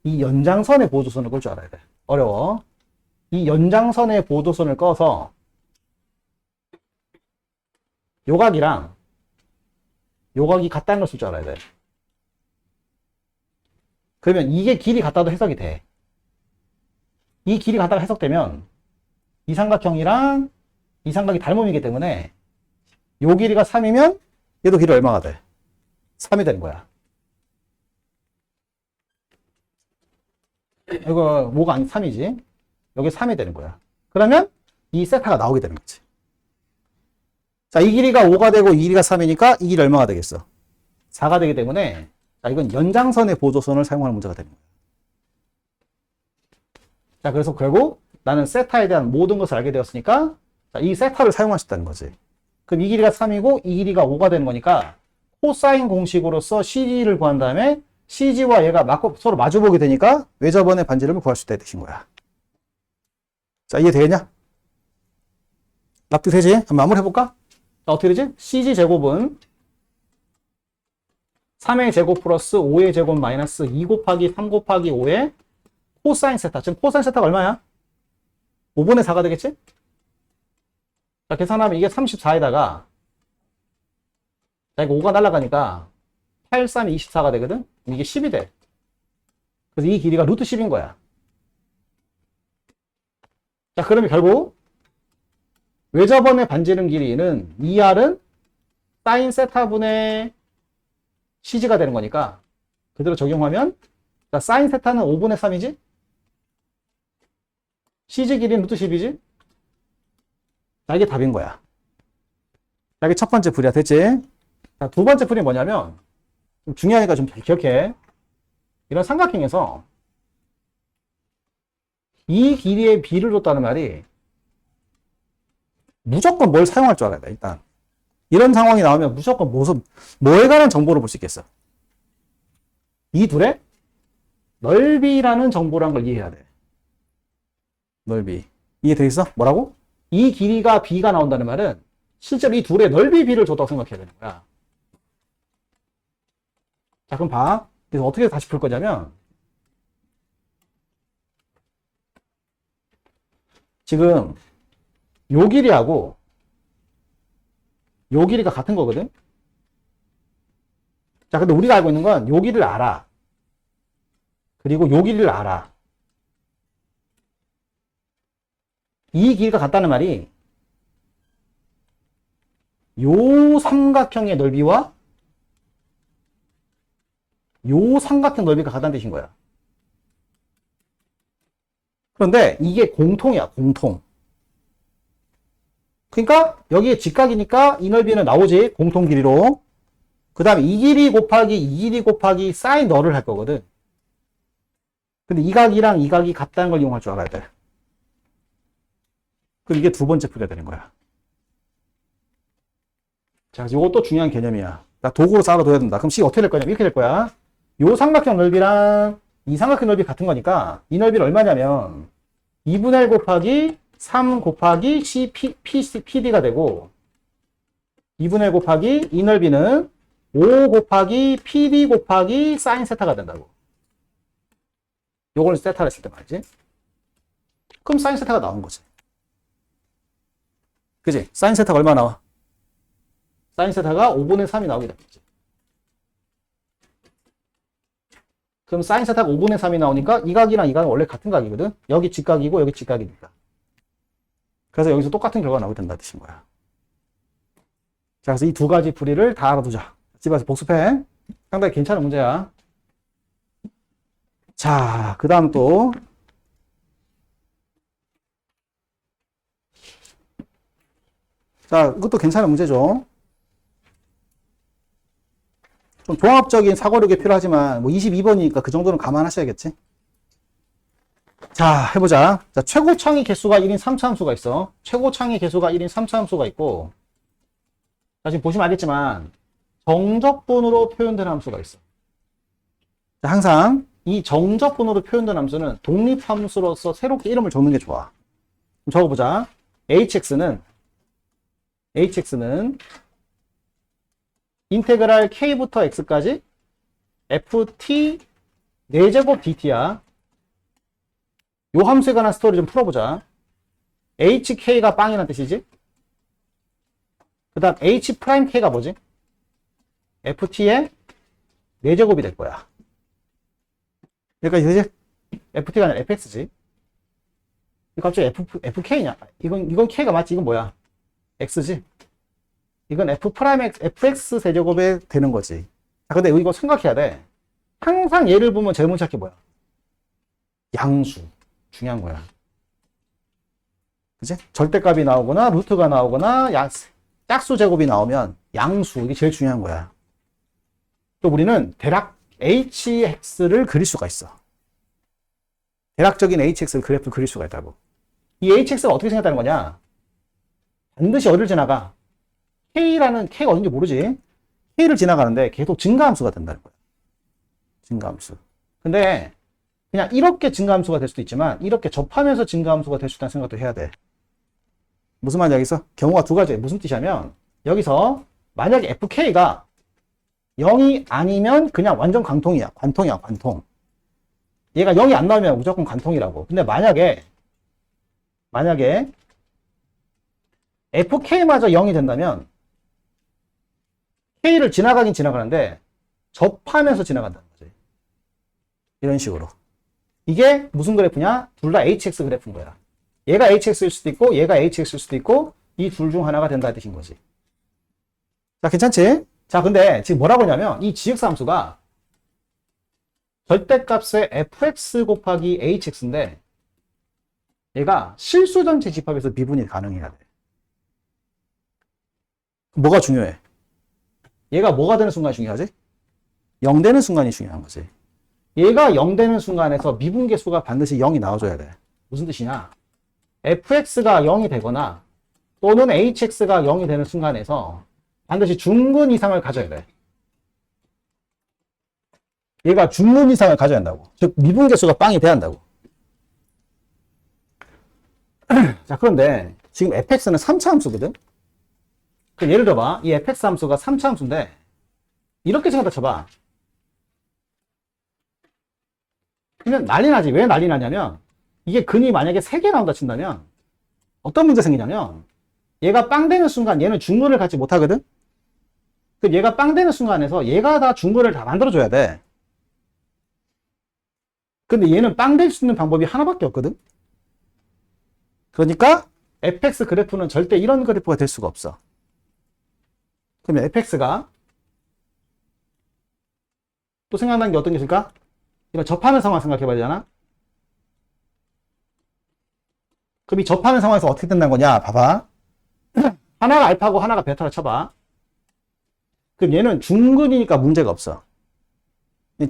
이 연장선의 보조선을 끌 줄 알아야 돼. 어려워. 이 연장선의 보조선을 꺼서 요각이랑 요각이 같다는 걸 쓸 줄 알아야 돼. 그러면 이게 길이 같다도 해석이 돼. 이 길이 같다가 해석되면 이 삼각형이랑 이 삼각이 닮음이기 때문에 요 길이가 3이면 얘도 길이 얼마가 돼? 3이 되는 거야. 이거 5가 아닌 3이지. 여기 3이 되는 거야. 그러면 이 세타가 나오게 되는 거지. 자, 이 길이가 5가 되고 이 길이가 3이니까 이 길이 얼마가 되겠어? 4가 되기 때문에 자, 이건 연장선의 보조선을 사용하는 문제가 되는 거야. 자, 그래서 결국 나는 세타에 대한 모든 것을 알게 되었으니까 자, 이 세타를 사용할 수 있다는 거지. 그럼 이 길이가 3이고 이 길이가 5가 되는 거니까 코사인 공식으로서 CG를 구한 다음에 CG와 얘가 서로 마주보게 되니까 외접원의 반지름을 구할 수 있다 이 뜻인 거야. 자, 이해되겠냐? 납득되지? 한번 마무리 해볼까? 자, 어떻게 되지? CG 제곱은 3의 제곱 플러스 5의 제곱 마이너스 2 곱하기 3 곱하기 5의 코사인 세타. 지금 코사인 세타가 얼마야? 5분의 4가 되겠지? 자, 계산하면 이게 34에다가 자, 이거 5가 날아가니까 8, 3, 24가 되거든? 이게 10이 돼. 그래서 이 길이가 루트 10인 거야. 자, 그러면 결국 외접원의 반지름 길이는 2R은 사인 세타분의 CG가 되는 거니까 그대로 적용하면 자, 사인 세타는 5분의 3이지? CG 길이는 루트 10이지? 자, 이게 답인 거야. 자, 이게 첫 번째 풀이야. 됐지? 자, 두 번째 풀이 뭐냐면 좀 중요하니까 좀 기억해. 이런 삼각형에서 이 길이의 비를 줬다는 말이 무조건 뭘 사용할 줄 알아야 돼. 일단 이런 상황이 나오면 무조건 뭐에 관한 정보를 볼 수 있겠어. 이 둘의 넓이라는 정보란 걸 이해해야 돼. 넓이. 이해되겠어? 뭐라고? 이 길이가 b가 나온다는 말은 실제로 이 둘의 넓이 b를 줬다고 생각해야 되는 거야. 자, 그럼 봐. 그래서 어떻게 다시 풀 거냐면 지금 요 길이하고 요 길이가 같은 거거든. 자, 근데 우리가 알고 있는 건 요 길이를 알아. 그리고 요 길이를 알아. 이 길이가 같다는 말이 요 삼각형의 넓이와 요 삼각형 넓이가 같다는 뜻인 거야. 그런데 이게 공통이야, 공통. 그러니까 여기에 직각이니까 이 넓이는 나오지, 공통 길이로. 그 다음에 이 길이 곱하기 이 길이 곱하기 사인 너를 할 거거든. 근데 이 각이랑 이 각이 같다는 걸 이용할 줄 알아야 돼. 그럼 이게 두 번째 풀이가 되는 거야. 자, 이것도 중요한 개념이야. 나 도구로 쌓아둬야 된다. 그럼 C 어떻게 될 거냐면 이렇게 될 거야. 요 삼각형 넓이랑 이 삼각형 넓이 같은 거니까 이 넓이는 얼마냐면 2분의 1 곱하기 3 곱하기 PD가 되고 2분의 1 곱하기 이 넓이는 5 곱하기 PD 곱하기 사인 세타가 된다고. 요걸 세타를 했을 때 말이지. 그럼 사인 세타가 나온 거지. 그지? 사인 세타가 얼마 나와? 사인 세타가 5분의 3이 나오게 되겠지. 그럼 사인 세타가 5분의 3이 나오니까 이 각이랑 이 각은 원래 같은 각이거든? 여기 직각이고 여기 직각이니까. 그래서 여기서 똑같은 결과가 나오게 된다는 뜻인 거야. 자, 그래서 이 두 가지 풀이를 다 알아두자. 집에서 복습해. 상당히 괜찮은 문제야. 자, 그 다음 또. 자, 이것도 괜찮은 문제죠. 좀 종합적인 사고력이 필요하지만, 뭐 22번이니까 그 정도는 감안하셔야겠지. 자, 해보자. 자, 최고 창의 개수가 1인 3차함수가 있어. 최고 창의 개수가 1인 3차함수가 있고, 자, 지금 보시면 알겠지만, 정적분으로 표현된 함수가 있어. 자, 항상 이 정적분으로 표현된 함수는 독립함수로서 새롭게 이름을 적는 게 좋아. 그럼 적어보자. hx는 인테그랄 k부터 x까지 ft 4제곱 dt야. 요 함수에 관한 스토리 좀 풀어보자. hk가 빵이라는 뜻이지. 그 그 다음 h 프라임 k가 뭐지? ft의 4제곱이 될 거야. 그러니까 이제 ft가 아니라 fx지. 갑자기 fk냐? 이건 k가 맞지? 이건 뭐야? x지? 이건 f 프라임 fx 세제곱에 되는 거지. 자, 근데 이거 생각해야 돼. 항상 얘를 보면 제일 먼저 찾기 뭐야? 양수. 중요한 거야. 그치? 절대값이 나오거나, 루트가 나오거나, 짝수 제곱이 나오면 양수. 이게 제일 중요한 거야. 또 우리는 대략 hx를 그릴 수가 있어. 대략적인 hx를 그래프를 그릴 수가 있다고. 이 hx가 어떻게 생겼다는 거냐? 반드시 어디를 지나가? k가 어딘지 모르지? k를 지나가는데 계속 증가함수가 된다는 거야. 증가함수. 근데 그냥 이렇게 증가함수가 될 수도 있지만 이렇게 접하면서 증가함수가 될 수 있다는 생각도 해야 돼. 무슨 말인지 알겠어? 경우가 두 가지예요. 무슨 뜻이냐면 여기서 만약에 fk가 0이 아니면 그냥 완전 관통이야. 관통이야, 관통. 얘가 0이 안 나오면 무조건 관통이라고. 근데 만약에 fk마저 0이 된다면 k를 지나가긴 지나가는데 접하면서 지나간다는 거지. 이런 식으로. 이게 무슨 그래프냐? 둘 다 hx 그래프인 거야. 얘가 hx일 수도 있고 얘가 hx일 수도 있고 이 둘 중 하나가 된다는 뜻인 거지. 자, 괜찮지? 자, 근데 지금 뭐라고 하냐면 이 gx 함수가 절대값의 fx 곱하기 hx인데 얘가 실수 전체 집합에서 미분이 가능해야 돼. 뭐가 중요해? 얘가 뭐가 되는 순간이 중요하지? 0 되는 순간이 중요한 거지. 얘가 0 되는 순간에서 미분계수가 반드시 0이 나와줘야 돼. 무슨 뜻이냐? fx가 0이 되거나 또는 hx가 0이 되는 순간에서 반드시 중근 이상을 가져야 돼. 얘가 중근 이상을 가져야 한다고. 즉 미분계수가 빵이 돼야 한다고. 자, 그런데 지금 fx는 3차 함수거든? 그럼 예를 들어봐. 이 fx 함수가 3차 함수인데 이렇게 생각해 쳐봐. 그냥 난리 나지. 왜 난리 나냐면 이게 근이 만약에 3개 나온다 친다면 어떤 문제 생기냐면 얘가 빵 되는 순간 얘는 중근을 갖지 못하거든? 그럼 얘가 빵 되는 순간에서 얘가 다 중근을 다 만들어줘야 돼. 근데 얘는 빵 될 수 있는 방법이 하나밖에 없거든? 그러니까 fx 그래프는 절대 이런 그래프가 될 수가 없어. 그러면 fx가 또 생각나는 게 어떤 게 있을까? 이거 접하는 상황 생각해 봐야 되잖아? 그럼 이 접하는 상황에서 어떻게 된다는 거냐? 봐봐. 하나가 알파고 하나가 베타라 쳐봐. 그럼 얘는 중근이니까 문제가 없어.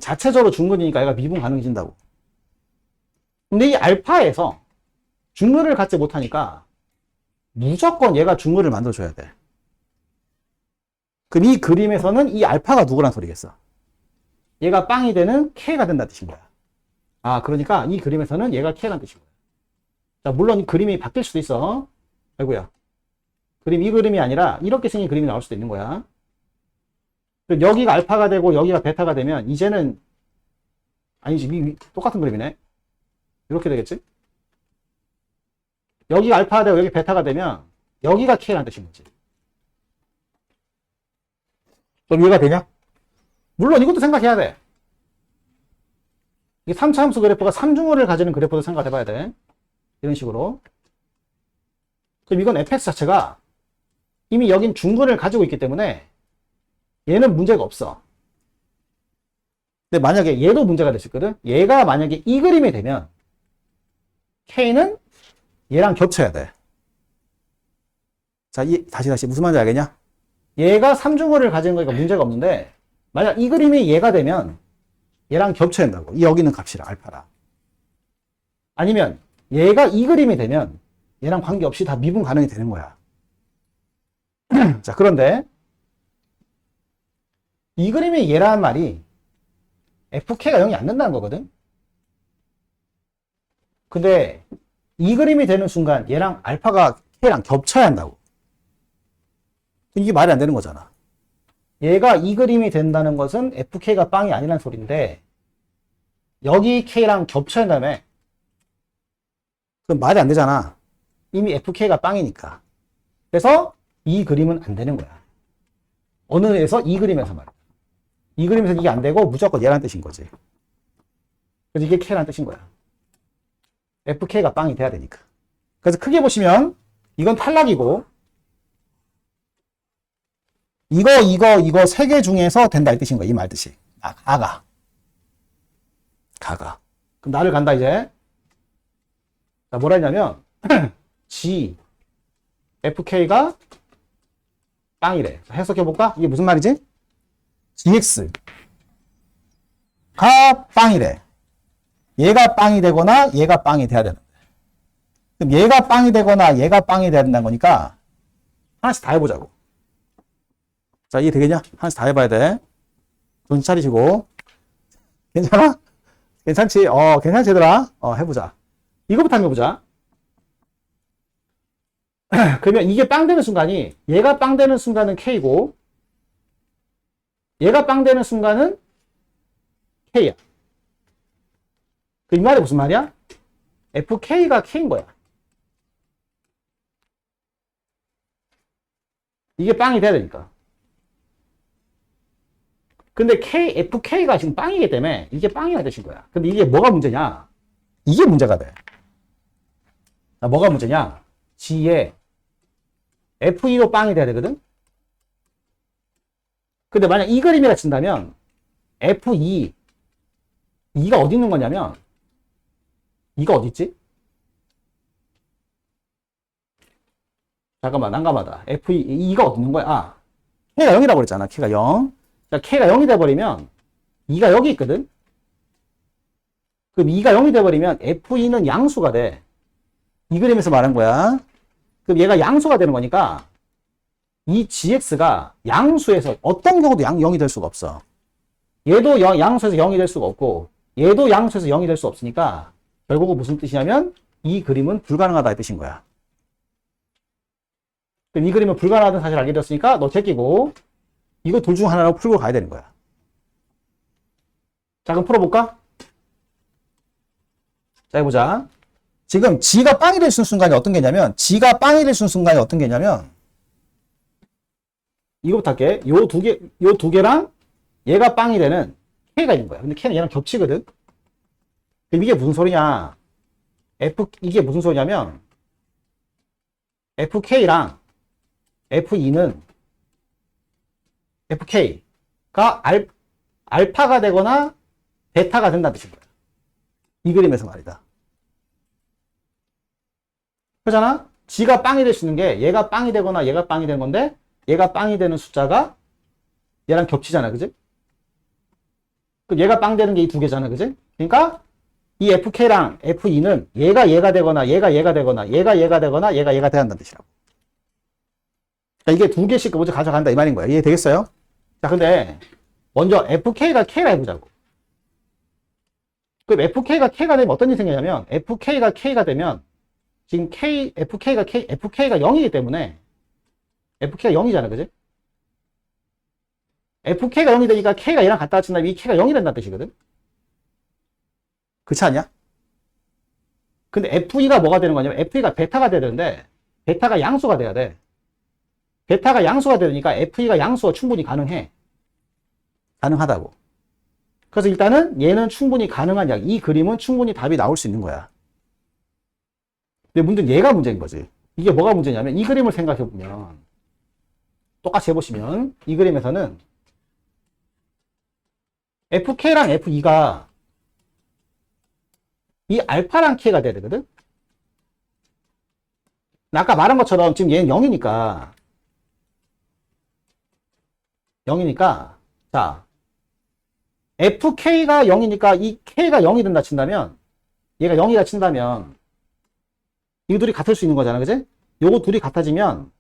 자체적으로 중근이니까 얘가 미분 가능해진다고. 근데 이 알파에서 중근을 갖지 못하니까 무조건 얘가 중근을 만들어줘야 돼. 그럼 이 그림에서는 이 알파가 누구란 소리겠어? 얘가 빵이 되는 K가 된다는 뜻인 거야. 아, 그러니까 이 그림에서는 얘가 K라는 뜻인 거야. 자, 물론 그림이 바뀔 수도 있어. 아이고야. 이 그림이 아니라 이렇게 생긴 그림이 나올 수도 있는 거야. 여기가 알파가 되고 여기가 베타가 되면 이제는 아니지. 똑같은 그림이네. 이렇게 되겠지? 여기가 알파가 되고 여기 베타가 되면 여기가 K라는 뜻인 거지. 좀 이해가 되냐? 물론 이것도 생각해야 돼. 이 3차 함수 그래프가 3중어를 가지는 그래프도 생각해 봐야 돼. 이런 식으로. 그럼 이건 fx 자체가 이미 여긴 중근을 가지고 있기 때문에 얘는 문제가 없어. 근데 만약에 얘도 문제가 될 수 있거든? 얘가 만약에 이 그림이 되면 K는 얘랑 겹쳐야 돼. 자, 다시 무슨 말인지 알겠냐? 얘가 3중어를 가지는 거니까 문제가 없는데 만약 이 그림이 얘가 되면 얘랑 겹쳐야 한다고. 여기 있는 값이랑 알파랑. 아니면 얘가 이 그림이 되면 얘랑 관계없이 다 미분 가능이 되는 거야. 자, 그런데 이 그림이 얘라는 말이 fk가 0이 안 된다는 거거든? 근데 이 그림이 되는 순간 얘랑 알파가 k랑 겹쳐야 한다고. 이게 말이 안 되는 거잖아. 얘가 이 그림이 된다는 것은 fk가 빵이 아니라는 소리인데 여기 k랑 겹쳐야 한다며. 그럼 말이 안 되잖아. 이미 fk가 빵이니까. 그래서 이 그림은 안 되는 거야. 어느에서? 이 그림에서 말이야. 이 그림에서 이게 안 되고 무조건 얘란 뜻인 거지. 그래서 이게 K란 뜻인 거야. FK가 빵이 돼야 되니까. 그래서 크게 보시면 이건 탈락이고 이거 세 개 중에서 된다 이 뜻인 거야. 이 말 뜻이. 가가. 그럼 나를 간다 이제. 자, 뭐라 했냐면 G FK가 빵이래. 해석해볼까? 이게 무슨 말이지? GX가 빵이래. 얘가 빵이 되거나 얘가 빵이 돼야 되는데. 그럼 얘가 빵이 되거나 얘가 빵이 돼야 된다는 거니까 하나씩 다 해보자고. 자, 이해 되겠냐? 하나씩 다 해봐야 돼. 정신 차리시고. 괜찮아? 괜찮지? 괜찮지 얘들아? 해보자. 이거부터 한번 해보자. 그러면 이게 빵 되는 순간이 얘가 빵 되는 순간은 K고 얘가 빵 되는 순간은 K야. 이 말이 무슨 말이야? FK가 K인 거야. 이게 빵이 돼야 되니까. 근데 FK가 지금 빵이기 때문에 이게 빵이가 되신 거야. 근데 이게 뭐가 문제냐? 이게 문제가 돼. 뭐가 문제냐? G에 F2도 빵이 돼야 되거든? 근데 만약 이 그림이라 친다면 F2 2가 어디 있는 거냐면 이가 어디 있지? 잠깐만 난감하다. F2 2가 어디 있는 거야? K가 0이라고 그랬잖아. K가 0. 자, K가 0이 돼버리면 2가 여기 있거든? 그럼 2가 0이 돼버리면 F2는 양수가 돼. 이 그림에서 말한 거야. 그럼 얘가 양수가 되는 거니까 이 GX가 양수에서 어떤 경우도 0이 될 수가 없어. 얘도 양수에서 0이 될 수가 없고 얘도 양수에서 0이 될 수 없으니까 결국은 무슨 뜻이냐면 이 그림은 불가능하다 이 뜻인 거야. 그럼 이 그림은 불가능하다는 사실을 알게 되었으니까 너 제끼고 이거 둘 중 하나로 풀고 가야 되는 거야. 자, 그럼 풀어볼까? 자, 해보자. 지금 G가 빵이 될 수 있는 순간이 어떤 게냐면 G가 빵이 될 수 있는 순간이 어떤 게냐면 이거부터 할게. 요 두 개랑 얘가 빵이 되는 K가 있는 거야. 근데 K는 얘랑 겹치거든. 그럼 이게 무슨 소리냐? 이게 무슨 소리냐면 FK랑 F2는 FK가 알파가 되거나 베타가 된다는 뜻인 거야. 이 그림에서 말이다. 그렇잖아? G가 빵이 될 수 있는 게 얘가 빵이 되거나 얘가 빵이 되는 건데 얘가 빵이 되는 숫자가 얘랑 겹치잖아. 그지? 그럼 얘가 빵 되는 게 이 두 개잖아. 그지? 그러니까 이 FK랑 F2는 얘가 되거나 얘가 되거나 얘가 되거나 얘가 돼야 한다는 뜻이라고. 그러니까 이게 두 개씩 먼저 가져간다 이 말인 거야. 이해 되겠어요? 자, 근데 먼저 FK가 K라 해보자고. 그럼 FK가 K가 되면 어떤 일이 생기냐면 FK가 K가 되면 지금 FK가 0이기 때문에 FK가 0이잖아. 그지? FK가 0이 되니까 K가 얘랑 같다 친다면 이 K가 0이 된다는 뜻이거든? 그렇지 않냐? 근데 F2가 뭐가 되는 거냐면 F2가 베타가 돼야 되는데 베타가 양수가 돼야 돼. 베타가 양수가 되니까 F2가 양수가 충분히 가능해. 가능하다고. 그래서 일단은 얘는 충분히 가능한 이 그림은 충분히 답이 나올 수 있는 거야. 근데 문제는 얘가 문제인 거지. 이게 뭐가 문제냐면 이 그림을 생각해보면 똑같이 해보시면 이 그림에서는 FK랑 F2가 이 알파랑 K가 돼야 되거든? 아까 말한 것처럼 지금 얘는 0이니까 자 FK가 0이니까 이 K가 0이 된다 친다면 얘가 0이다 친다면 이 둘이 같을 수 있는 거잖아. 그지? 요거 둘이 같아지면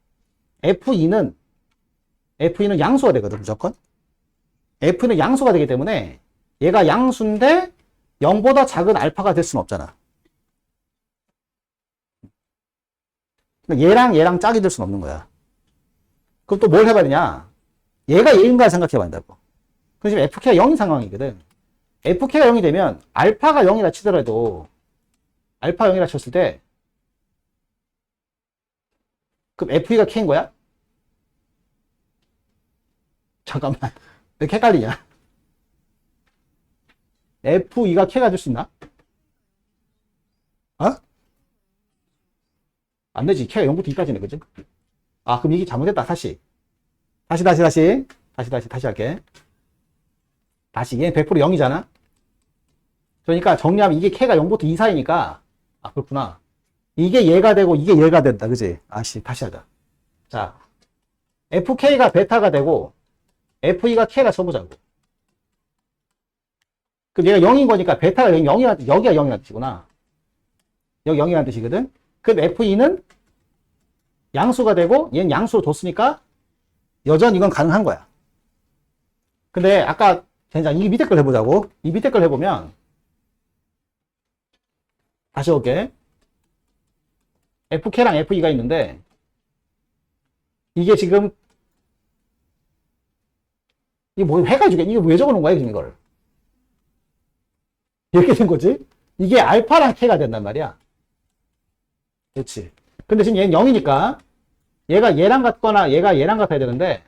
F2는 양수가 되거든. 무조건 F는 양수가 되기 때문에 얘가 양수인데 0보다 작은 알파가 될 수는 없잖아. 얘랑 짝이 될 수는 없는 거야. 그럼 또 뭘 해봐야 되냐? 얘가 얘인가 생각해봐야 된다고. 그럼 지금 FK가 0인 상황이거든. FK가 0이 되면 알파가 0이라 치더라도 알파 0이라 쳤을 때 그럼 F2가 K인 거야? 잠깐만. 왜 이렇게 헷갈리냐? F2가 K가 될 수 있나? 어? 안 되지. K가 0부터 2까지네, 그지? 아, 그럼 이게 잘못됐다. 다시 할게. 다시. 얘는 100% 0이잖아? 그러니까 정리하면 이게 K가 0부터 2 사이니까, 아, 그렇구나. 이게 얘가 되고, 이게 얘가 된다. 그지? 아씨, 다시 하자. 자, FK가 베타가 되고, F2가 K라 쳐보자고. 그럼 얘가 0인 거니까, 베타가 0이란, 여기가 0이란 뜻이구나. 여기 0이란 뜻이거든? 그럼 F2는 양수가 되고, 얘는 양수로 뒀으니까, 여전히 이건 가능한 거야. 근데 아까 이 밑에 걸 해보자고. 이 밑에 걸 해보면 다시 올게. FK랑 F2가 있는데 이게 지금 이게 뭐 해가지고 이게 왜 적어놓은 거야 지금 이걸? 이렇게 된 거지? 이게 알파랑 K가 된단 말이야. 그렇지. 근데 지금 얘는 0이니까 얘가 얘랑 같거나 얘가 얘랑 같아야 되는데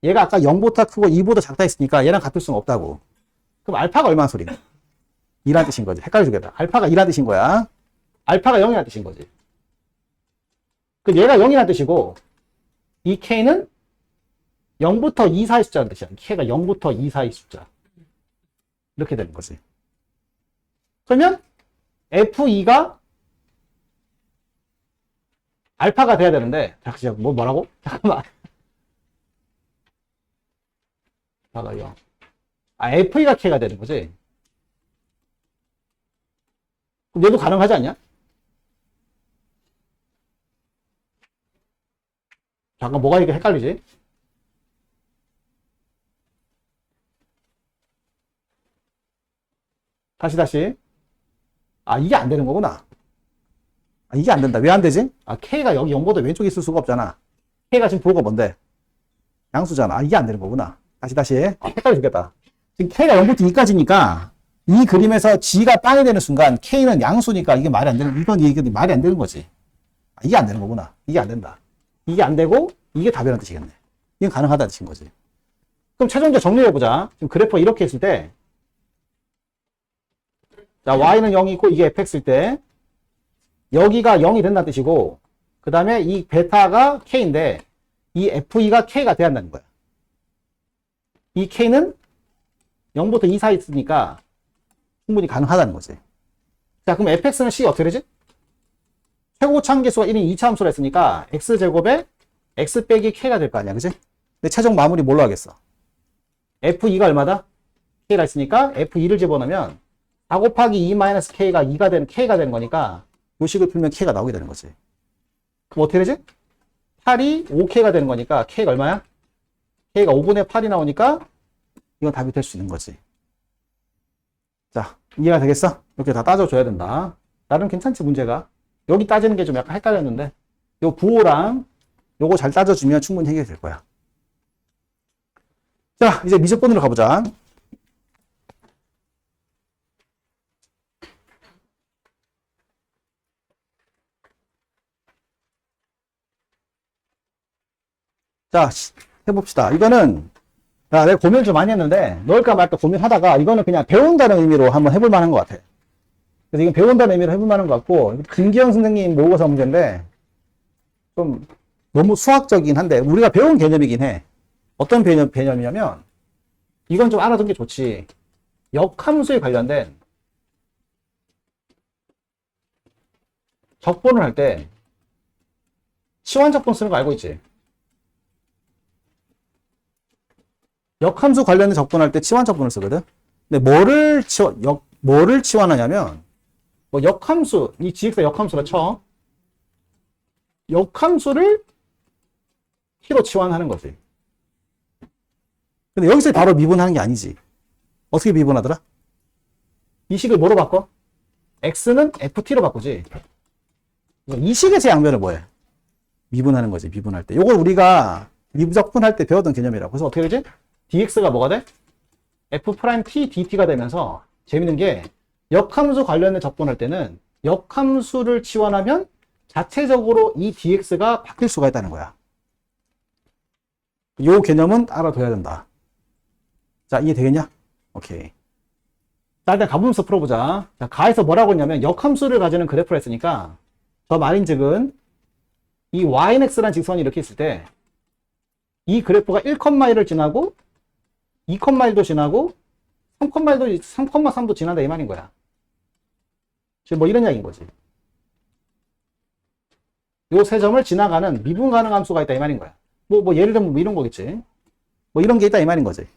얘가 아까 0보다 크고 2보다 작다 했으니까 얘랑 같을 수는 없다고. 그럼 알파가 얼마나 소리냐? 2란 뜻인 거지. 헷갈려 주겠다. 알파가 2란 뜻인 거야. 알파가 0이란 뜻인 거지. 그럼 얘가 0이란 뜻이고 이 K는 0부터 2 사이 숫자라는 뜻이야. K가 0부터 2 사이 숫자. 이렇게 되는 거지. 그러면 F2가 알파가 돼야 되는데 잠깐 뭐라고? 잠깐만. 봐봐요. 아, F2가 K가 되는 거지. 그럼 얘도 가능하지 않냐? 잠깐 뭐가 이렇게 헷갈리지? 다시. 아, 이게 안 되는 거구나. 아, 이게 안 된다. 왜 안 되지? 아, K가 여기 0보다 왼쪽에 있을 수가 없잖아. K가 지금 부호가 뭔데? 양수잖아. 아, 이게 안 되는 거구나. 다시. 아, 헷갈려 죽겠다. 지금 K가 0부터 2까지니까 이 그림에서 G가 빵이 되는 순간 K는 양수니까 이게 말이 안 되는, 이게 말이 안 되는 거지. 아, 이게 안 되는 거구나. 이게 안 된다. 이게 안 되고 이게 답이라는 뜻이겠네. 이건 가능하다는 뜻인 거지. 그럼 최종적으로 정리해보자. 지금 그래프가 이렇게 했을 때 자, Y는 0이 있고 이게 fx일 때 여기가 0이 된다는 뜻이고 그 다음에 이 베타가 K인데 이 F2가 K가 돼야 한다는 거야. 이 K는 0부터 2 사이 있으니까 충분히 가능하다는 거지. 자, 그럼 fx는 C 어떻게 되지? 최고 참계수가 1인 2차 함수라 했으니까 x제곱에 x 빼기 k가 될 거 아니야, 그지? 근데 최종 마무리 뭘로 하겠어? f2가 얼마다? k가 있으니까 f2를 집어넣으면 4 곱하기 2 마이너스 k가 2가 되는 k가 되는 거니까 요 식을 풀면 k가 나오게 되는 거지. 그럼 어떻게 되지? 8이 5k가 되는 거니까 k가 얼마야? k가 5분의 8이 나오니까 이건 답이 될 수 있는 거지. 자, 이해가 되겠어? 이렇게 다 따져줘야 된다. 나름 괜찮지, 문제가. 여기 따지는 게 좀 약간 헷갈렸는데 요 부호랑 요거 잘 따져주면 충분히 해결될 거야. 자, 이제 미적분으로 가보자. 자, 해봅시다. 이거는 내가 고민 좀 많이 했는데 넣을까 말까 고민하다가 이거는 그냥 배운다는 의미로 한번 해볼 만한 것 같아. 그래서 이건 배운다는 의미로 해볼 만한 것 같고 김기영 선생님 모의고사 문제인데 좀 너무 수학적이긴 한데 우리가 배운 개념이긴 해. 어떤 개념이냐면 이건 좀 알아두는 게 좋지. 역함수에 관련된 적분을 할 때 치환적분 쓰는 거 알고 있지? 역함수 관련된 적분할 때 치환적분을 쓰거든. 근데 뭐를 치환하냐면 뭐 역함수, 이 gx가 역함수라 쳐. 역함수를 t로 치환하는 거지. 근데 여기서 바로 미분하는 게 아니지. 어떻게 미분하더라? 이 식을 뭐로 바꿔? x는 ft로 바꾸지. 이 식에서 양변을 뭐해? 미분하는 거지. 미분할 때. 요걸 우리가 미적분할 때 배웠던 개념이라고. 그래서 어떻게 되지? dx가 뭐가 돼? f' dt가 되면서 재밌는 게 역함수 관련된 적분할 때는 역함수를 치환하면 자체적으로 이 dx가 바뀔 수가 있다는 거야. 요 개념은 알아둬야 된다. 자, 이해되겠냐? 오케이. 자, 일단 가분수 풀어보자. 자, 가에서 뭐라고 했냐면 역함수를 가지는 그래프를 했으니까 저 말인즉은 이 YNX라는 직선이 이렇게 있을 때 이 그래프가 1,1을 지나고 2,1도 지나고 3,3도 지난다 이 말인 거야. 지금 뭐 이런 이야기인 거지. 요 세 점을 지나가는 미분 가능 함수가 있다 이 말인 거야. 뭐 예를 들면 뭐 이런 거겠지. 뭐 이런 게 있다 이 말인 거지.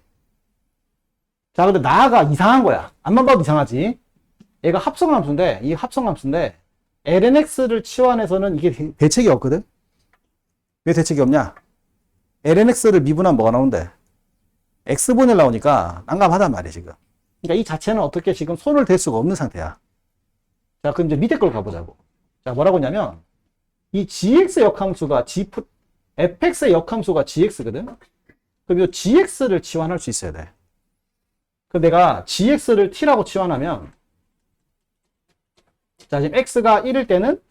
자, 근데 나가 이상한 거야. 앞만 봐도 이상하지. 얘가 합성함수인데, 이 합성함수인데, lnx를 치환해서는 이게 대책이 없거든? 왜 대책이 없냐? lnx를 미분하면 뭐가 나오는데? x분의 나오니까 난감하단 말이야, 지금. 그러니까 이 자체는 어떻게 지금 손을 댈 수가 없는 상태야. 자, 그럼 이제 밑에 걸 가보자고. 자, 뭐라고 했냐면, 이 gx 역함수가 fx의 역함수가 gx거든? 그럼 이 gx를 치환할 수 있어야 돼. 그럼 내가 gx를 t라고 치환하면, 자, 지금 x가 1일 때는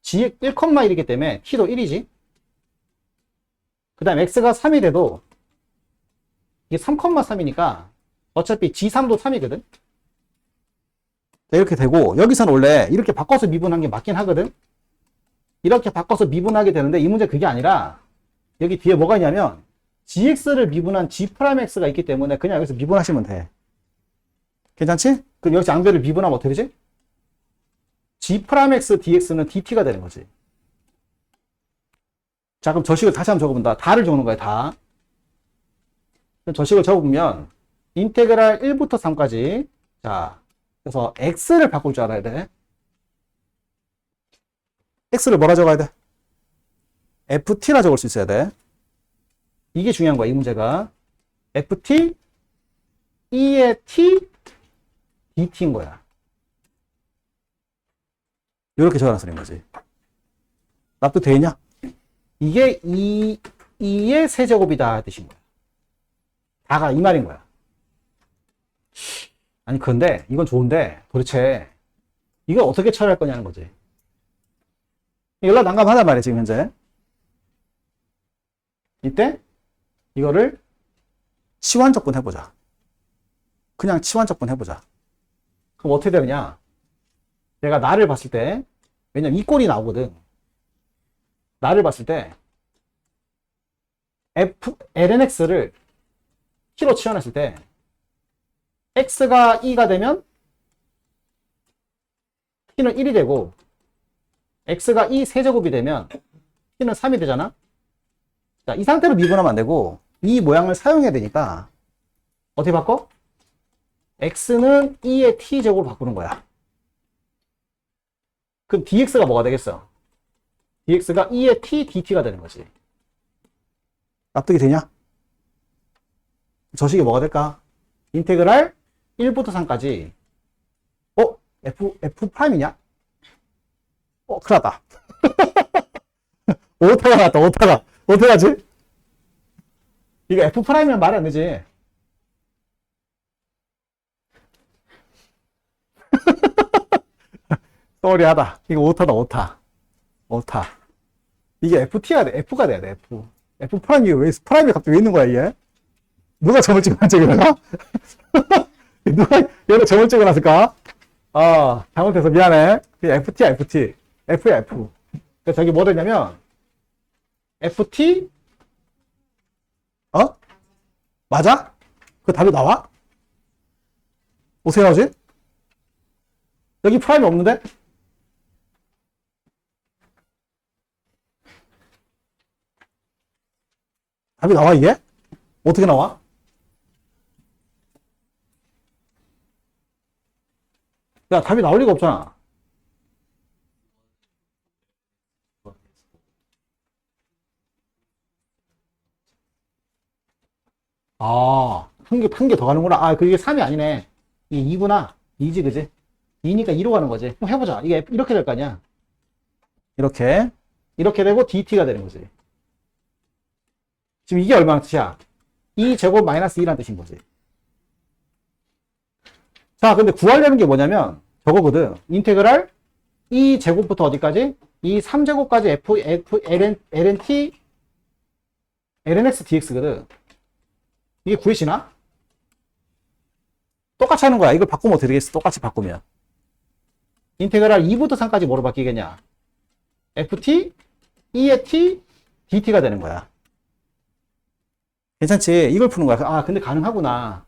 g 1,1이기 때문에 t도 1이지. 그 다음 x가 3이 돼도 이게 3,3이니까 어차피 g3도 3이거든. 이렇게 되고 여기서는 원래 이렇게 바꿔서 미분한 게 맞긴 하거든. 이렇게 바꿔서 미분하게 되는데 이 문제 그게 아니라 여기 뒤에 뭐가 있냐면 gx를 미분한 g'x가 있기 때문에 그냥 여기서 미분하시면 돼. 괜찮지? 그럼 여기서 양배를 미분하면 어떻게 되지? g'x dx는 dt가 되는 거지. 자, 그럼 저식을 다시 한번 적어본다. 다를 적는 거야, 다. 그럼 저식을 적어보면 인테그랄 1부터 3까지. 자, 그래서 x를 바꿀 줄 알아야 돼. x를 뭐라 적어야 돼? ft라 적을 수 있어야 돼. 이게 중요한 거야, 이 문제가. ft, e의 t, dt인 거야. 이렇게 적어놨는 거지. 납득되겠냐? 이게 2의 세제곱이다 뜻인 거야. 다가 이 말인 거야. 아니, 그런데 이건 좋은데 도대체 이걸 어떻게 처리할 거냐는 거지. 연락 난감하단 말이야, 지금 현재. 이때 이거를 치환적분 해보자. 그냥 치환적분 해보자. 그럼 어떻게 되느냐? 내가 나를 봤을 때, 왜냐면 이 꼴이 나오거든. 나를 봤을 때 lnx를 t로 치환했을 때 x가 2가 되면 t는 1이 되고 x가 2 세제곱이 되면 t는 3이 되잖아. 자, 이 상태로 미분하면 안 되고 이 모양을 사용해야 되니까 어떻게 바꿔? x는 2의 t제곱으로 바꾸는 거야. 그럼 dx가 뭐가 되겠어? dx가 2의 t dt가 되는 거지. 납득이 되냐? 저식이 뭐가 될까? 인테그랄 1부터 3까지. f 프라임이냐? 큰일 났다. 오타가 났다, 오타가. 어떡하지? 이거 f 프라임이면 말이 안 되지. 쏘리하다. 이거 오타다, 오타. 오타. 이게 FT가 돼. F가 돼야 돼, F. F 프라임이 왜, 프라임이 갑자기 왜 있는 거야, 이게? 누가 점을 찍어놨지, 그러나? 누가 얘를 점을 찍어놨을까? 잘못해서 미안해. FT야, FT. F야, F. 그래서 저기 뭐 되냐면, FT? 맞아? 그 답이 나와? 어떻게 나오지? 여기 프라임이 없는데? 답이 나와, 이게? 어떻게 나와? 야, 답이 나올 리가 없잖아. 한 개 더 가는구나. 그게 3이 아니네. 이게 2구나. 2지, 그지? 2니까 2로 가는 거지. 그럼 해보자. 이게 이렇게 될 거 아니야? 이렇게. 이렇게 되고 dt가 되는 거지. 지금 이게 얼마나 뜻이야? 2제곱 마이너스 2라는 뜻인 거지. 자, 근데 구하려는 게 뭐냐면 저거거든. 인테그랄 2제곱부터 어디까지? 이 3제곱까지 ln lnx dx거든. 이게 구해지나? 똑같이 하는 거야. 이걸 바꾸면 어떻게 되겠어? 똑같이 바꾸면. 인테그랄 2부터 3까지 뭐로 바뀌겠냐? ft, e의 t, dt가 되는 거야. 괜찮지? 이걸 푸는 거야. 아, 근데 가능하구나.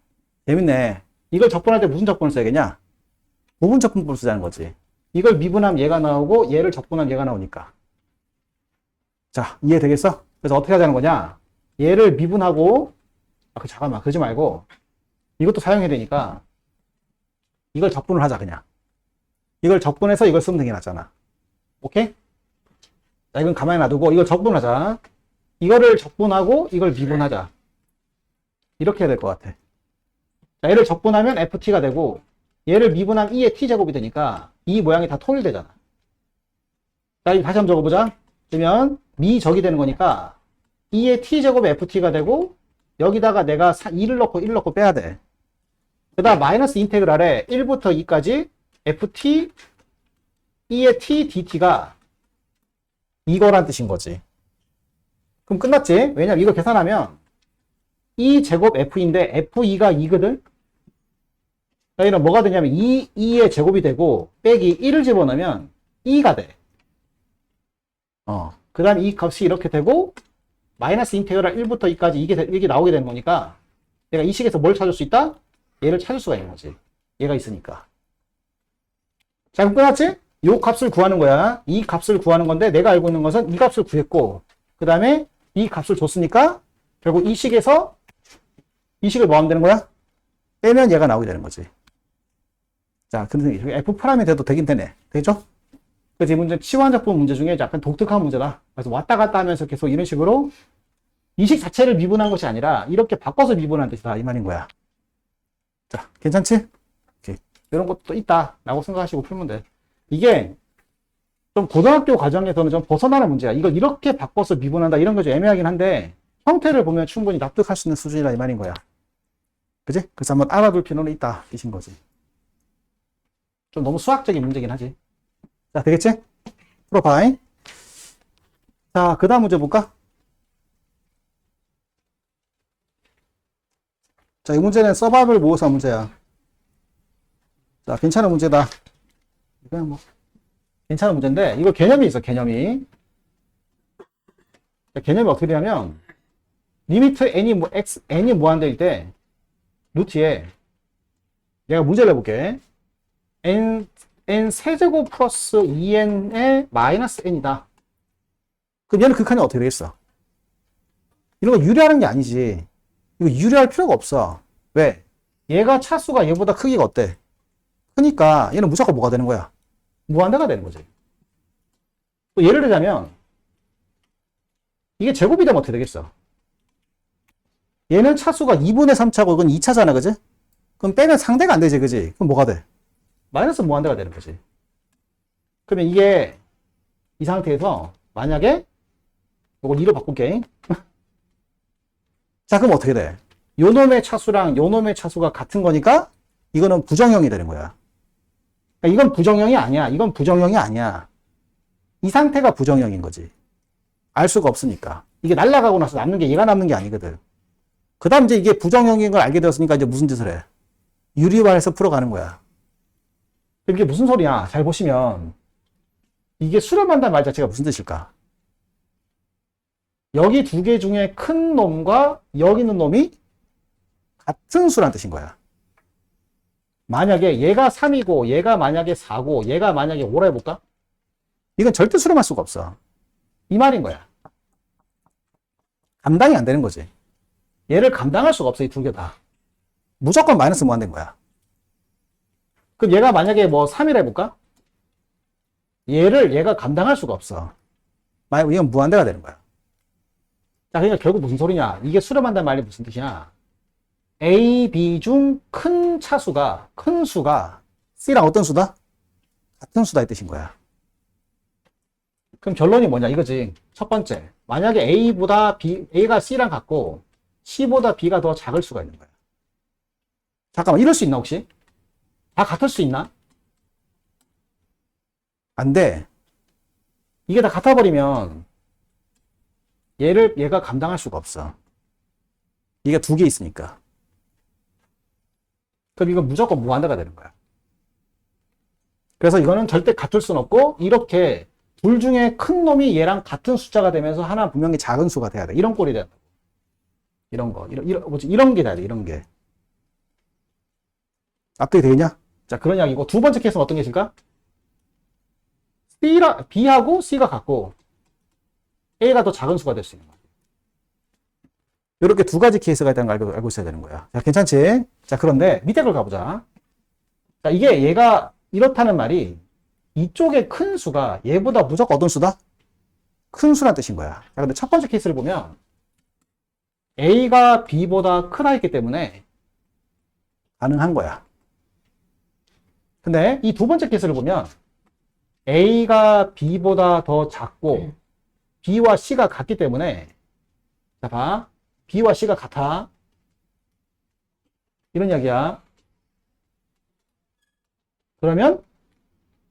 재밌네. 이걸 적분할 때 무슨 적분을 써야겠냐? 부분 적분법을 쓰자는 거지. 이걸 미분하면 얘가 나오고 얘를 적분하면 얘가 나오니까. 자, 이해되겠어? 그래서 어떻게 하자는 거냐? 얘를 미분하고 잠깐만, 그러지 말고 이것도 사용해야 되니까 이걸 적분을 하자. 그냥 이걸 적분해서 이걸 쓰면 되게 낫잖아. 오케이? 자, 이건 가만히 놔두고 이걸 적분하자. 이거를 적분하고 이걸 미분하자. 이렇게 해야 될 것 같아. 자, 얘를 적분하면 ft가 되고 얘를 미분하면 e의 t제곱이 되니까 이 모양이 다 통일되잖아. 자, 이거 다시 한번 적어보자. 그러면 미적이 되는 거니까 e의 t제곱 ft가 되고 여기다가 내가 2를 넣고 1을 넣고 빼야 돼. 그 다음 마이너스 인테그랄에 1부터 2까지 ft e의 t dt가 이거란 뜻인 거지. 그럼 끝났지? 왜냐면 이거 계산하면 e 제곱 f인데 f2가 2거든? 여기는 뭐가 되냐면 2의 제곱이 되고 빼기 1을 집어넣으면 2가 돼. 그 다음 이 값이 이렇게 되고 마이너스 인테그랄 1부터 2까지 이게 나오게 되는 거니까 내가 이 식에서 뭘 찾을 수 있다? 얘를 찾을 수가 있는 거지. 얘가 있으니까. 자, 그럼 끝났지? 요 값을 구하는 거야. 이 값을 구하는 건데 내가 알고 있는 것은 이 값을 구했고 그 다음에 이 값을 줬으니까 결국 이 식에서 이 식을 뭐 하면 되는 거야? 빼면 얘가 나오게 되는 거지. 자, 근데 F'이 돼도 되긴 되네. 되죠? 그래서 이 문제는 치환적분 문제 중에 약간 독특한 문제다. 그래서 왔다 갔다 하면서 계속 이런 식으로 이 식 자체를 미분한 것이 아니라 이렇게 바꿔서 미분한 뜻이다. 이 말인 거야. 자, 괜찮지? 오케이. 이런 것도 있다. 라고 생각하시고 풀면 돼. 이게 좀 고등학교 과정에서는 좀 벗어나는 문제야. 이걸 이렇게 바꿔서 미분한다. 이런 거 좀 애매하긴 한데 형태를 보면 충분히 납득할 수 있는 수준이다. 이 말인 거야. 그지? 그래서 한번 알아둘 필요는 있다. 뜻인 거지. 좀 너무 수학적인 문제긴 하지. 자, 되겠지? 풀어봐. 자, 그 다음 문제 볼까? 자, 이 문제는 서바이벌 모의고사 문제야. 자, 괜찮은 문제다. 이건 뭐, 괜찮은 문제인데, 이거 개념이 있어, 개념이. 자, 개념이 어떻게 되냐면, 리미트 n이 무한대일 때, 루트에, 내가 문제를 해볼게. n 세제곱 플러스 2n의 마이너스 n이다. 그럼 얘는 극한이 어떻게 되겠어? 이런 거 유리하는 게 아니지. 이거 유리할 필요가 없어. 왜? 얘가 차수가 얘보다 크기가 어때? 크니까 얘는 무조건 뭐가 되는 거야? 무한대가 되는 거지. 또 예를 들자면 이게 제곱이 되면 어떻게 되겠어? 얘는 차수가 2분의 3차고 이건 2차잖아, 그지? 그럼 빼면 상대가 안 되지, 그지? 그럼 뭐가 돼? 마이너스 무한대가 되는 거지. 그러면 이게 이 상태에서 만약에 이걸 2로 바꿀게. 자, 그럼 어떻게 돼? 요 놈의 차수랑 요 놈의 차수가 같은 거니까 이거는 부정형이 되는 거야. 그러니까 이건 부정형이 아니야. 이건 부정형이 아니야. 이 상태가 부정형인 거지. 알 수가 없으니까. 이게 날아가고 나서 남는 게 얘가 남는 게 아니거든. 그 다음 이제 이게 부정형인 걸 알게 되었으니까 이제 무슨 짓을 해? 유리화해서 풀어가는 거야. 이게 무슨 소리야? 잘 보시면 이게 수렴한다는 말 자체가 무슨 뜻일까? 여기 두 개 중에 큰 놈과 여기 있는 놈이 같은 수란 뜻인 거야. 만약에 얘가 3이고 얘가 만약에 4고 얘가 만약에 5라 해볼까? 이건 절대 수렴할 수가 없어. 이 말인 거야. 감당이 안 되는 거지. 얘를 감당할 수가 없어. 이 두 개 다. 무조건 마이너스 무한대인 거야. 그럼 얘가 만약에 뭐 3이라 해볼까? 얘가 감당할 수가 없어. 이건 무한대가 되는 거야. 자, 그러니까 결국 무슨 소리냐? 이게 수렴한다는 말이 무슨 뜻이냐? A, B 중 큰 차수가, 큰 수가 C랑 어떤 수다? 같은 수다 이 뜻인 거야. 그럼 결론이 뭐냐? 이거지. 첫 번째. 만약에 A가 C랑 같고 C보다 B가 더 작을 수가 있는 거야. 잠깐만, 이럴 수 있나, 혹시? 다 같을 수 있나? 안 돼. 이게 다 같아버리면 얘가 감당할 수가 없어. 얘가 두 개 있으니까. 그럼 이건 무조건 무한대가 되는 거야. 그래서 이거는 절대 같을 수는 없고, 이렇게 둘 중에 큰 놈이 얘랑 같은 숫자가 되면서 하나 분명히 작은 수가 돼야 돼. 이런 꼴이 된다. 이런 거. 이런 게 돼야 돼. 이런 게. 앞뒤 되겠냐? 자, 그런 이야기고. 두 번째 케이스는 어떤 게 있을까? B하고 C가 같고, A가 더 작은 수가 될 수 있는 거야. 이렇게 두 가지 케이스가 있다는 걸 알고 있어야 되는 거야. 자, 괜찮지? 자, 그런데 밑에 걸 가보자. 자, 이게 얘가 이렇다는 말이 이쪽에 큰 수가 얘보다 무조건 어떤 수다? 큰 수란 뜻인 거야. 자, 근데 첫 번째 케이스를 보면 A가 B보다 크다 했기 때문에 가능한 거야. 근데 이 두 번째 케이스를 보면 A가 B보다 더 작고 B와 C가 같기 때문에, 자, 봐. B와 C가 같아. 이런 이야기야. 그러면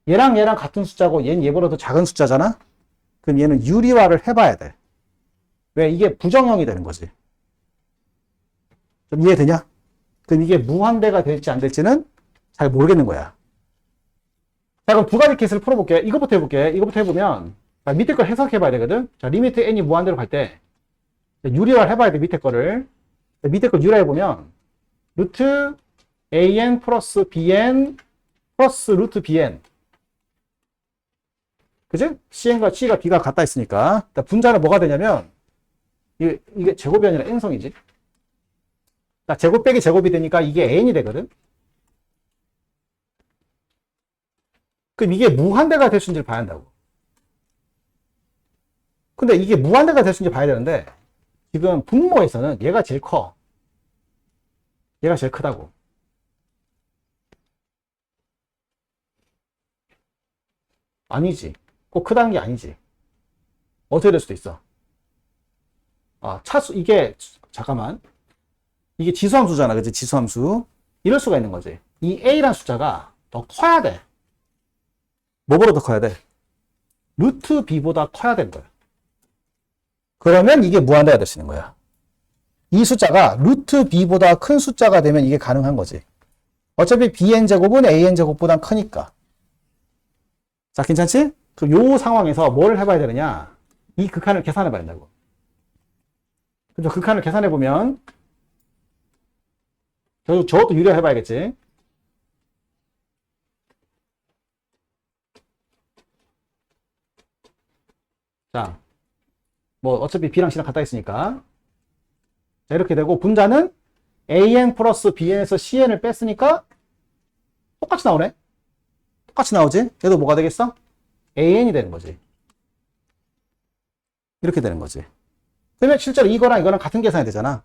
얘랑 같은 숫자고 얘는 얘보다 더 작은 숫자잖아? 그럼 얘는 유리화를 해봐야 돼. 왜? 이게 부정형이 되는 거지. 좀 이해되냐? 그럼 이게 무한대가 될지 안 될지는 잘 모르겠는 거야. 자, 그럼 두 가지 케이스를 풀어볼게. 이것부터 해볼게. 이것부터 해보면, 자, 밑에 걸 해석해봐야 되거든? 자, 리미트 n이 무한대로 갈 때, 유리화를 해봐야 돼, 밑에 거를. 자, 밑에 걸 유리화해보면, 루트 an 플러스 bn 플러스 루트 bn. 그지? cn과 c가 b가 같다 했으니까. 분자는 뭐가 되냐면, 이게 제곱이 아니라 n성이지. 자, 제곱 빼기 제곱이 되니까 이게 n이 되거든? 그럼 이게 무한대가 될 수 있는지를 봐야 한다고. 근데 이게 무한대가 될 수 있는지 봐야 되는데, 지금 분모에서는 얘가 제일 커. 얘가 제일 크다고. 아니지. 꼭 크다는 게 아니지. 어떻게 될 수도 있어. 아, 잠깐만. 이게 지수함수잖아. 그치? 지수함수. 이럴 수가 있는 거지. 이 A란 숫자가 더 커야 돼. 뭐보다 더 커야 돼? 루트 B보다 커야 되는 거야. 그러면 이게 무한대가 될 수 있는 거야. 이 숫자가 루트 B보다 큰 숫자가 되면 이게 가능한 거지. 어차피 Bn제곱은 An제곱보다 크니까. 자, 괜찮지? 그럼 요 상황에서 뭘 해봐야 되느냐? 이 극한을 계산해봐야 된다고. 그죠? 극한을 계산해보면, 저것도 유리해봐야겠지. 자, 뭐 어차피 B랑 C랑 같다 했으니까. 자, 이렇게 되고, 분자는 AN 플러스 BN에서 CN을 뺐으니까 똑같이 나오네? 똑같이 나오지? 얘도 뭐가 되겠어? AN이 되는 거지. 이렇게 되는 거지. 그러면 실제로 이거랑 이거랑 같은 계산이 되잖아.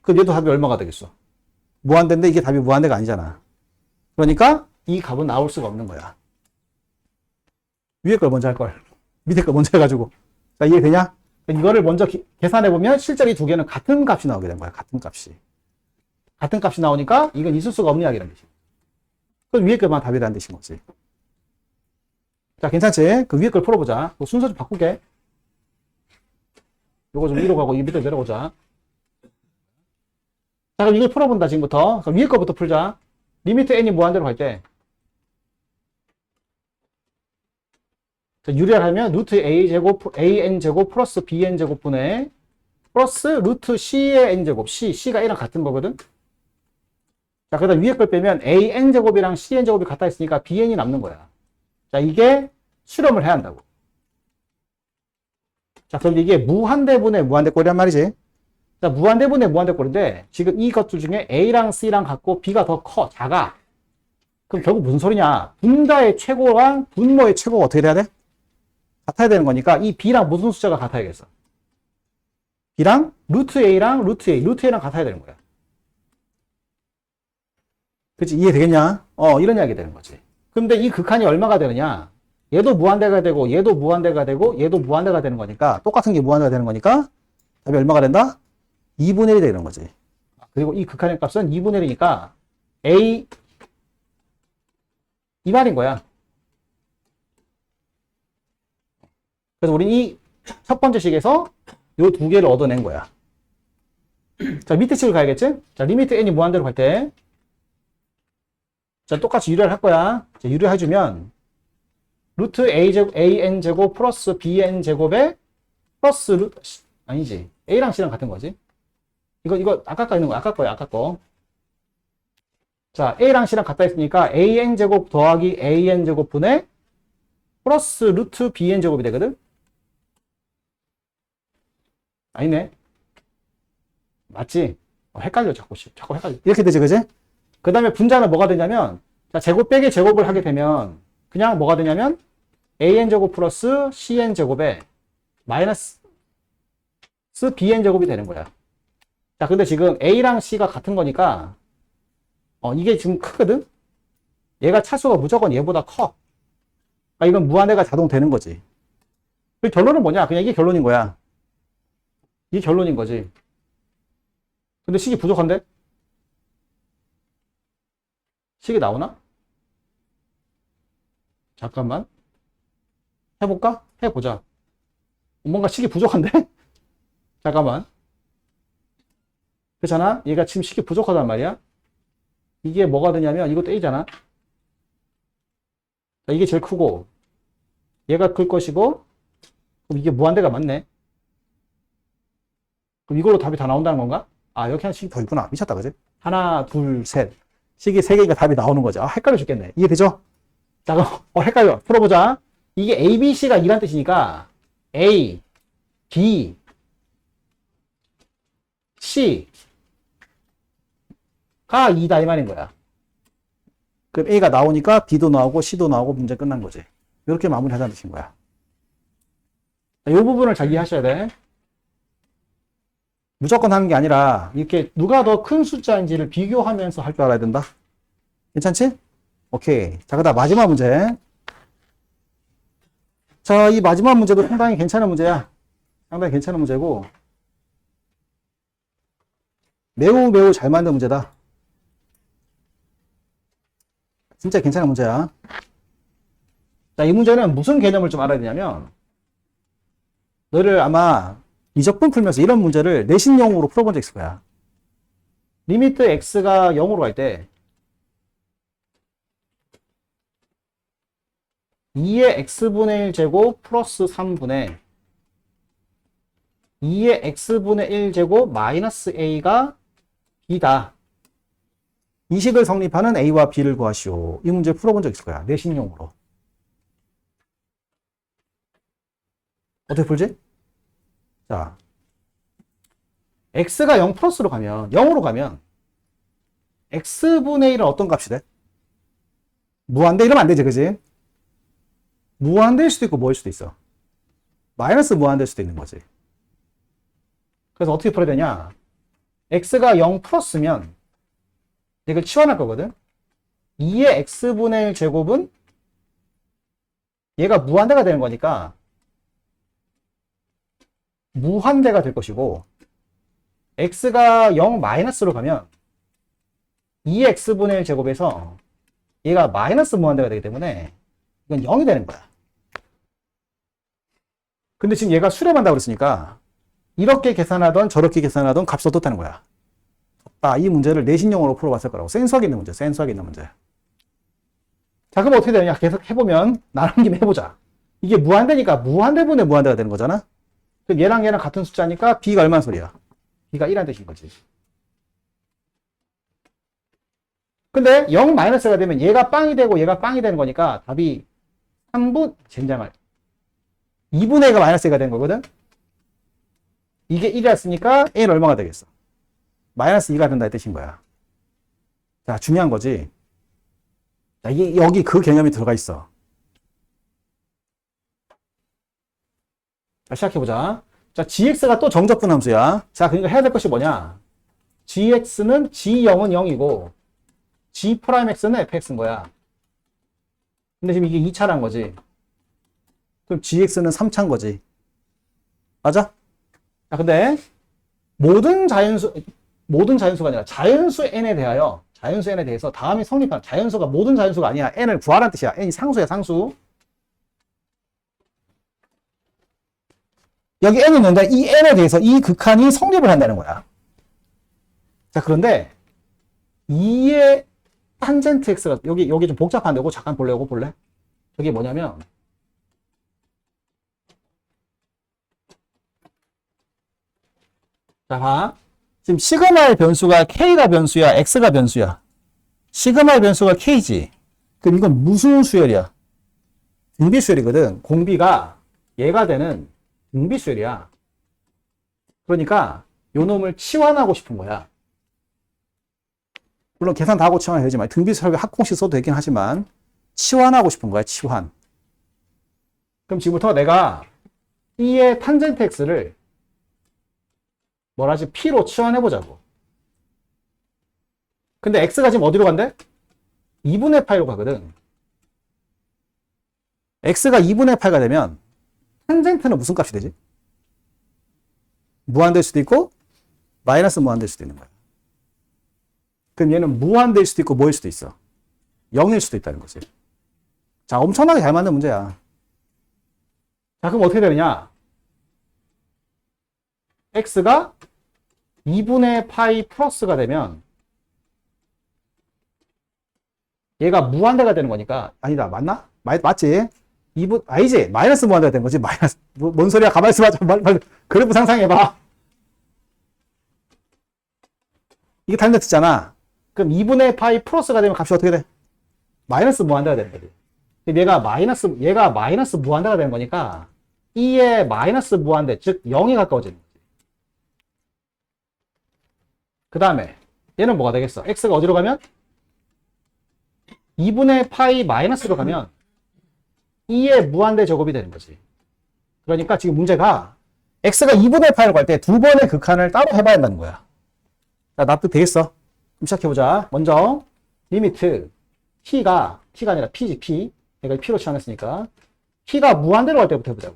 그럼 얘도 답이 얼마가 되겠어? 무한대인데 이게 답이 무한대가 아니잖아. 그러니까 이 값은 나올 수가 없는 거야. 위에 걸 먼저 할 걸. 밑에 걸 먼저 해가지고. 자, 이해되냐? 이거를 먼저 계산해보면 실제로 이 두 개는 같은 값이 나오게 된 거야. 같은 값이. 같은 값이 나오니까 이건 있을 수가 없는 이야기라는 뜻이야. 그럼 위에 것만 답이라는 뜻인 거지. 자, 괜찮지? 그 위에 걸 풀어보자. 순서 좀 바꾸게. 요거 좀 위로 가고 이 밑으로 내려오자. 자, 그럼 이걸 풀어본다, 지금부터. 그럼 위에 거부터 풀자. 리미트 n이 무한대로 갈 때. 자, 유리화를 하면 루트 a제곱, an제곱 플러스 bn제곱 분의 플러스 루트 c의 n제곱. c가 a랑 같은 거거든? 자, 그 다음 위에 걸 빼면 an제곱이랑 cn제곱이 같아 있으니까 bn이 남는 거야. 자, 이게 실험을 해야 한다고. 자, 그럼 이게 무한대분의 무한대꼴이란 말이지. 자, 무한대분의 무한대꼴인데 지금 이것들 중에 A랑 C랑 같고 B가 더 커, 작아. 그럼 결국 무슨 소리냐? 분자의 최고랑 분모의 최고가 어떻게 돼야 돼? 같아야 되는 거니까 이 B랑 무슨 숫자가 같아야겠어? B랑 루트 A랑 루트 A랑 같아야 되는 거야. 그치? 이해되겠냐? 이런 이야기 되는 거지. 근데 이 극한이 얼마가 되느냐? 얘도 무한대가 되고 얘도 무한대가 되고 얘도 무한대가 되는 거니까 똑같은 게 무한대가 되는 거니까 답이 얼마가 된다? 2분의 1이 되는 거지. 그리고 이 극한의 값은 2분의 1이니까 A 이 말인 거야. 그래서 우리 이 첫 번째 식에서 요 두 개를 얻어낸 거야. 자, 밑에 식을 가야겠지? 자, 리미트 n이 무한대로 갈 때. 자, 똑같이 유래를 할 거야. 자, 유래해주면, 루트 an 제곱 플러스 bn 제곱에 플러스 루트, 아니지. a랑 c랑 같은 거지. 이거 아까 거 있는 거, 아까 거야, 아까 거. 자, a랑 c랑 같다 했으니까 an 제곱 더하기 an 제곱 분의 플러스 루트 bn 제곱이 되거든? 아니네. 맞지? 헷갈려, 자꾸 헷갈려. 이렇게 되지, 그지? 그 다음에 분자는 뭐가 되냐면, 자, 제곱 빼기 제곱을 하게 되면, 그냥 뭐가 되냐면, an 제곱 플러스 cn 제곱에 마이너스 bn 제곱이 되는 거야. 자, 근데 지금 a랑 c가 같은 거니까, 이게 지금 크거든? 얘가 차수가 무조건 얘보다 커. 그러니까 이건 무한대가 자동 되는 거지. 그 결론은 뭐냐? 그냥 이게 결론인 거야. 이게 결론인 거지. 근데 식이 부족한데? 식이 나오나? 잠깐만. 해볼까? 해보자. 뭔가 식이 부족한데? 잠깐만. 그렇잖아? 얘가 지금 식이 부족하단 말이야. 이게 뭐가 되냐면 이것도 A잖아. 자, 이게 제일 크고 얘가 클 것이고 그럼 이게 무한대가 맞네. 그럼 이걸로 답이 다 나온다는 건가? 아, 여기 한 식이 더 있구나. 미쳤다, 그지? 하나, 둘, 셋. 식이 세 개니까 답이 나오는 거죠. 아, 헷갈려 죽겠네. 이해되죠? 자, 그럼, 헷갈려. 풀어보자. 이게 A, B, C가 2란 뜻이니까, A, B, C가 2다, 이 말인 거야. 그럼 A가 나오니까 B도 나오고 C도 나오고 문제 끝난 거지. 이렇게 마무리하자는 뜻인 거야. 이 부분을 잘 이해하셔야 돼. 무조건 하는 게 아니라 이렇게 누가 더 큰 숫자인지를 비교하면서 할 줄 알아야 된다. 괜찮지? 오케이. 자, 그다음 마지막 문제. 자, 이 마지막 문제도 상당히 괜찮은 문제야. 상당히 괜찮은 문제고 매우 잘 만든 문제다. 진짜 괜찮은 문제야. 자, 이 문제는 무슨 개념을 좀 알아야 되냐면 너를 아마 이적분 풀면서 이런 문제를 내신형으로 풀어본 적 있을 거야. 리미트 x가 0으로 갈 때 2의 x분의 1 제곱 플러스 3분의 2의 x분의 1 제곱 마이너스 a가 b다. 이 식을 성립하는 a와 b를 구하시오. 이 문제 풀어본 적 있을 거야. 내신용으로. 어떻게 풀지? 자, x가 0 플러스로 가면 0으로 가면 x분의 1은 어떤 값이 돼? 무한대 이러면 안 되지, 그지? 무한대일 수도 있고 뭐일 수도 있어. 마이너스 무한대일 수도 있는 거지. 그래서 어떻게 풀어야 되냐? x가 0 플러스면 이걸 치환할 거거든. 2의 x분의 1 제곱은 얘가 무한대가 되는 거니까 무한대가 될 것이고 x가 0 마이너스로 가면 2x분의 1 제곱에서 얘가 마이너스 무한대가 되기 때문에 이건 0이 되는 거야. 근데 지금 얘가 수렴한다고 그랬으니까 이렇게 계산하던 저렇게 계산하던 값이 어떻다는 거야. 이 문제를 내신용으로 풀어봤을 거라고. 센스하게 있는 문제, 센스하게 있는 문제. 자, 그럼 어떻게 되냐? 계속 해보면 나눈 김에 해보자. 이게 무한대니까 무한대분의 무한대가 되는 거잖아. 그럼 얘랑 얘랑 같은 숫자니까 b가 얼마나 소리야? b가 1란 뜻인 거지. 근데 0 마이너스가 되면 얘가 빵이 되고 얘가 빵이 되는 거니까 답이 3분, 젠장할. 2분의 1가 마이너스 1가 되는 거거든? 이게 1이었으니까 a는 얼마가 되겠어? 마이너스 2가 된다 이 뜻인 거야. 자, 중요한 거지. 자, 이게 여기 그 개념이 들어가 있어. 자, 시작해보자. 자, gx가 또 정적분 함수야. 자, 그러니까 해야 될 것이 뭐냐? gx는 g0은 0이고 g'x는 fx인 거야. 근데 지금 이게 2차란 거지. 그럼 gx는 3차인 거지. 맞아? 자, 근데 모든 자연수가 아니라 자연수 n에 대해서 다음에 성립한 자연수가 모든 자연수가 아니야. n을 구하라는 뜻이야. n이 상수야, 상수. 여기 n이 있는데 이 n에 대해서 이 극한이 성립을 한다는 거야. 자, 그런데 2의 탄젠트 x가 여기 좀 복잡한데 이거 잠깐 보려고 볼래? 저게 뭐냐면 자, 봐. 지금 시그마의 변수가 k가 변수야, x가 변수야. 시그마의 변수가 k지. 그럼 이건 무슨 수열이야? 등비 수열이거든. 공비가 얘가 되는 등비 수열이야. 그러니까 요 놈을 치환하고 싶은 거야. 물론 계산 다 하고 치환해야 되지만 등비 수열이 합공식 써도 되긴 하지만 치환하고 싶은 거야. 치환. 그럼 지금부터 내가 E의 탄젠트 x를 뭐라지? P로 치환해보자고. 근데 X가 지금 어디로 간대? 2분의 파이로 가거든. X가 2분의 파이가 되면 탄젠트는 무슨 값이 되지? 무한될 수도 있고 마이너스 무한될 수도 있는 거야. 그럼 얘는 무한될 수도 있고 뭐일 수도 있어? 0일 수도 있다는 거지. 자, 엄청나게 잘 맞는 문제야. 자, 그럼 어떻게 되느냐? X가 2분의 파이 플러스가 되면 얘가 무한대가 되는 거니까 아니다. 맞나? 맞지? 2분 아니지? 마이너스 무한대가 되는 거지. 마이너스 뭔 소리야? 가만히 있어봐. 그래프 상상해봐. 이게 탄젠트잖아. 그럼 2분의 파이 플러스가 되면 값이 어떻게 돼? 마이너스 무한대가 되는 거지. 얘가 마이너스 무한대가 되는 거니까 2의 마이너스 무한대, 즉 0이 가까워지는 거지. 그 다음에 얘는 뭐가 되겠어? x가 어디로 가면? 2분의 파이 마이너스로 가면 2의 무한대 제곱이 되는 거지. 그러니까 지금 문제가 x가 2분의 파이로 갈 때 두 번의 극한을 따로 해봐야 한다는 거야. 자, 납득되겠어? 그럼 시작해보자. 먼저 리미트 t가 아니라 p지, p. 내가 p로 치환했으니까 p가 무한대로 갈 때부터 해보자고.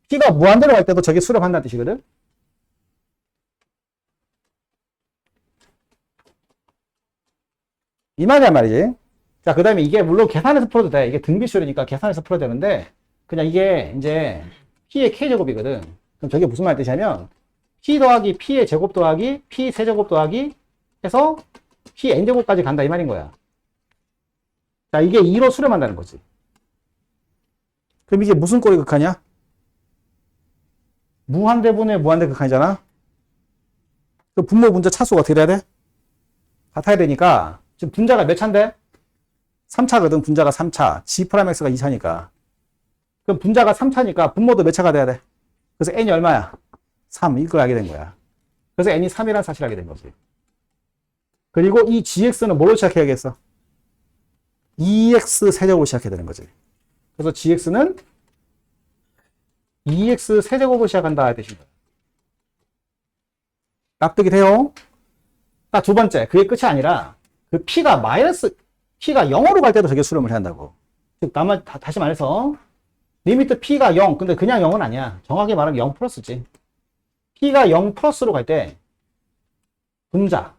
p가 무한대로 갈 때도 저게 수렴한다는 뜻이거든. 이 말이야 말이지. 자, 그 다음에 이게 물론 계산해서 풀어도 돼. 이게 등비수열이니까 계산해서 풀어도 되는데 그냥 이게 이제 p의 k제곱이거든. 그럼 저게 무슨 말 뜻이냐면 p 더하기 p의 제곱 더하기 p 세제곱 더하기 해서 p n제곱까지 간다 이 말인 거야. 자, 이게 2로 수렴한다는 거지. 그럼 이게 무슨 꼴의 극한이야? 무한대분의 무한대 극한이잖아. 그 분모 분자 차수가 어떻게 돼야 돼? 같아야 되니까 지금 분자가 몇 차인데? 3차거든. 분자가 3차. G'X가 2차니까. 그럼 분자가 3차니까 분모도 몇 차가 돼야 돼? 그래서 n이 얼마야? 3. 이걸 알게 된 거야. 그래서 n이 3이라는 사실을 알게 된 거지. 그리고 이 gx는 뭘로 시작해야겠어? 2x 세제곱으로 시작해야 되는 거지. 그래서 gx는 2x 세제곱으로 시작한다 뜻인 거야. 납득이 돼요? 자, 두 번째. 그게 끝이 아니라 그 p가 0으로 갈 때도 저게 수렴을 해야 한다고. 즉, 다시 말해서 리미트 p가 0. 근데 그냥 0은 아니야. 정확히 말하면 0 플러스지. p가 0 플러스로 갈 때 분자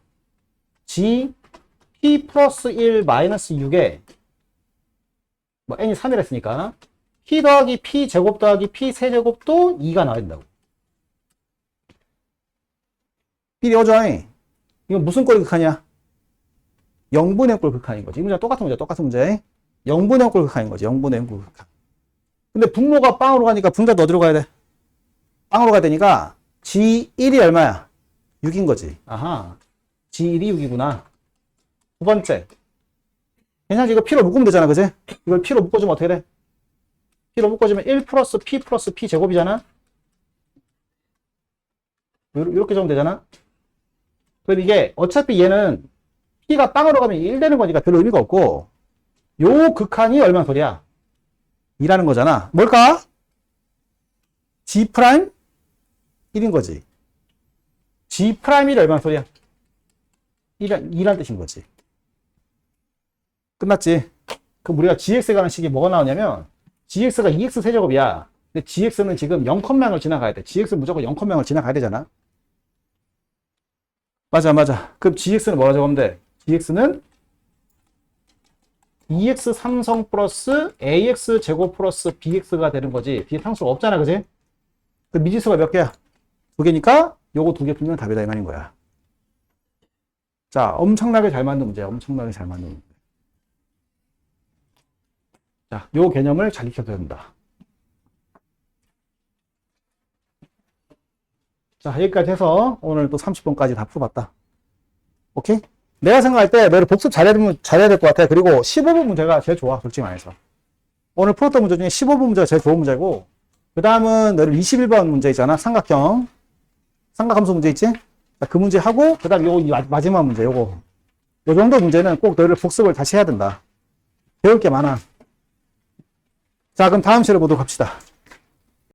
g p 플러스 1 마이너스 6에 뭐 n이 3이라 했으니까 p 더하기 p 제곱 더하기 p 세제곱도 2가 나와야 된다고. 필이 오죠? 이건 무슨 꼴 극한이야? 0분의 꼴 극한인 거지. 이 문제가 똑같은 문제. 0분의 꼴 극한인 거지. 0분의 꼴 극한. 근데 분모가 빵으로 가니까 분자도 어디로 가야 돼? 빵으로 가야 되니까 G1이 얼마야? 6인 거지. 아하. G1이 6이구나. 두 번째. 괜찮지? 이거 P로 묶으면 되잖아. 그지? 이걸 P로 묶어주면 어떻게 돼? P로 묶어주면 1 플러스 P 제곱이잖아? 이렇게 적으면 되잖아? 그럼 이게 어차피 얘는 P가 빵으로 가면 1 되는 거니까 별 의미가 없고 요 극한이 얼마나 소리야? 2라는 거잖아. 뭘까? G' 1인 거지. G'1이 얼마나 소리야? 2란 뜻인 거지. 끝났지? 그럼 우리가 GX에 관한 식이 뭐가 나오냐면 GX가 2X 세제곱이야. 근데 GX는 지금 0컴맹을 지나가야 돼. GX 무조건 0컴맹을 지나가야 되잖아. 맞아. 그럼 GX는 뭐라 적으면 돼? GX는 2x 삼성 플러스 ax 제곱 플러스 bx가 되는 거지. 뒤에 상수가 없잖아. 그지? 그 미지수가 몇 개야? 2개니까 요거 2개 풀면 답이다 이 말인 거야. 자, 엄청나게 잘 맞는 문제야. 엄청나게 잘 맞는 문제. 자, 요 개념을 잘 익혀둬야 된다. 자, 여기까지 해서 오늘 또 30분까지 다 풀어봤다. 오케이? 내가 생각할 때 너를 복습 잘해야 될 것 같아. 그리고 15분 문제가 제일 좋아, 솔직히 말해서. 오늘 풀었던 문제 중에 15분 문제가 제일 좋은 문제고, 그 다음은 너를 21번 문제 있잖아. 삼각형. 삼각함수 문제 있지? 자, 그 문제 하고, 그 다음 요 마지막 문제, 요거. 요 정도 문제는 꼭 너를 복습을 다시 해야 된다. 배울 게 많아. 자, 그럼 다음 시를 보도록 합시다.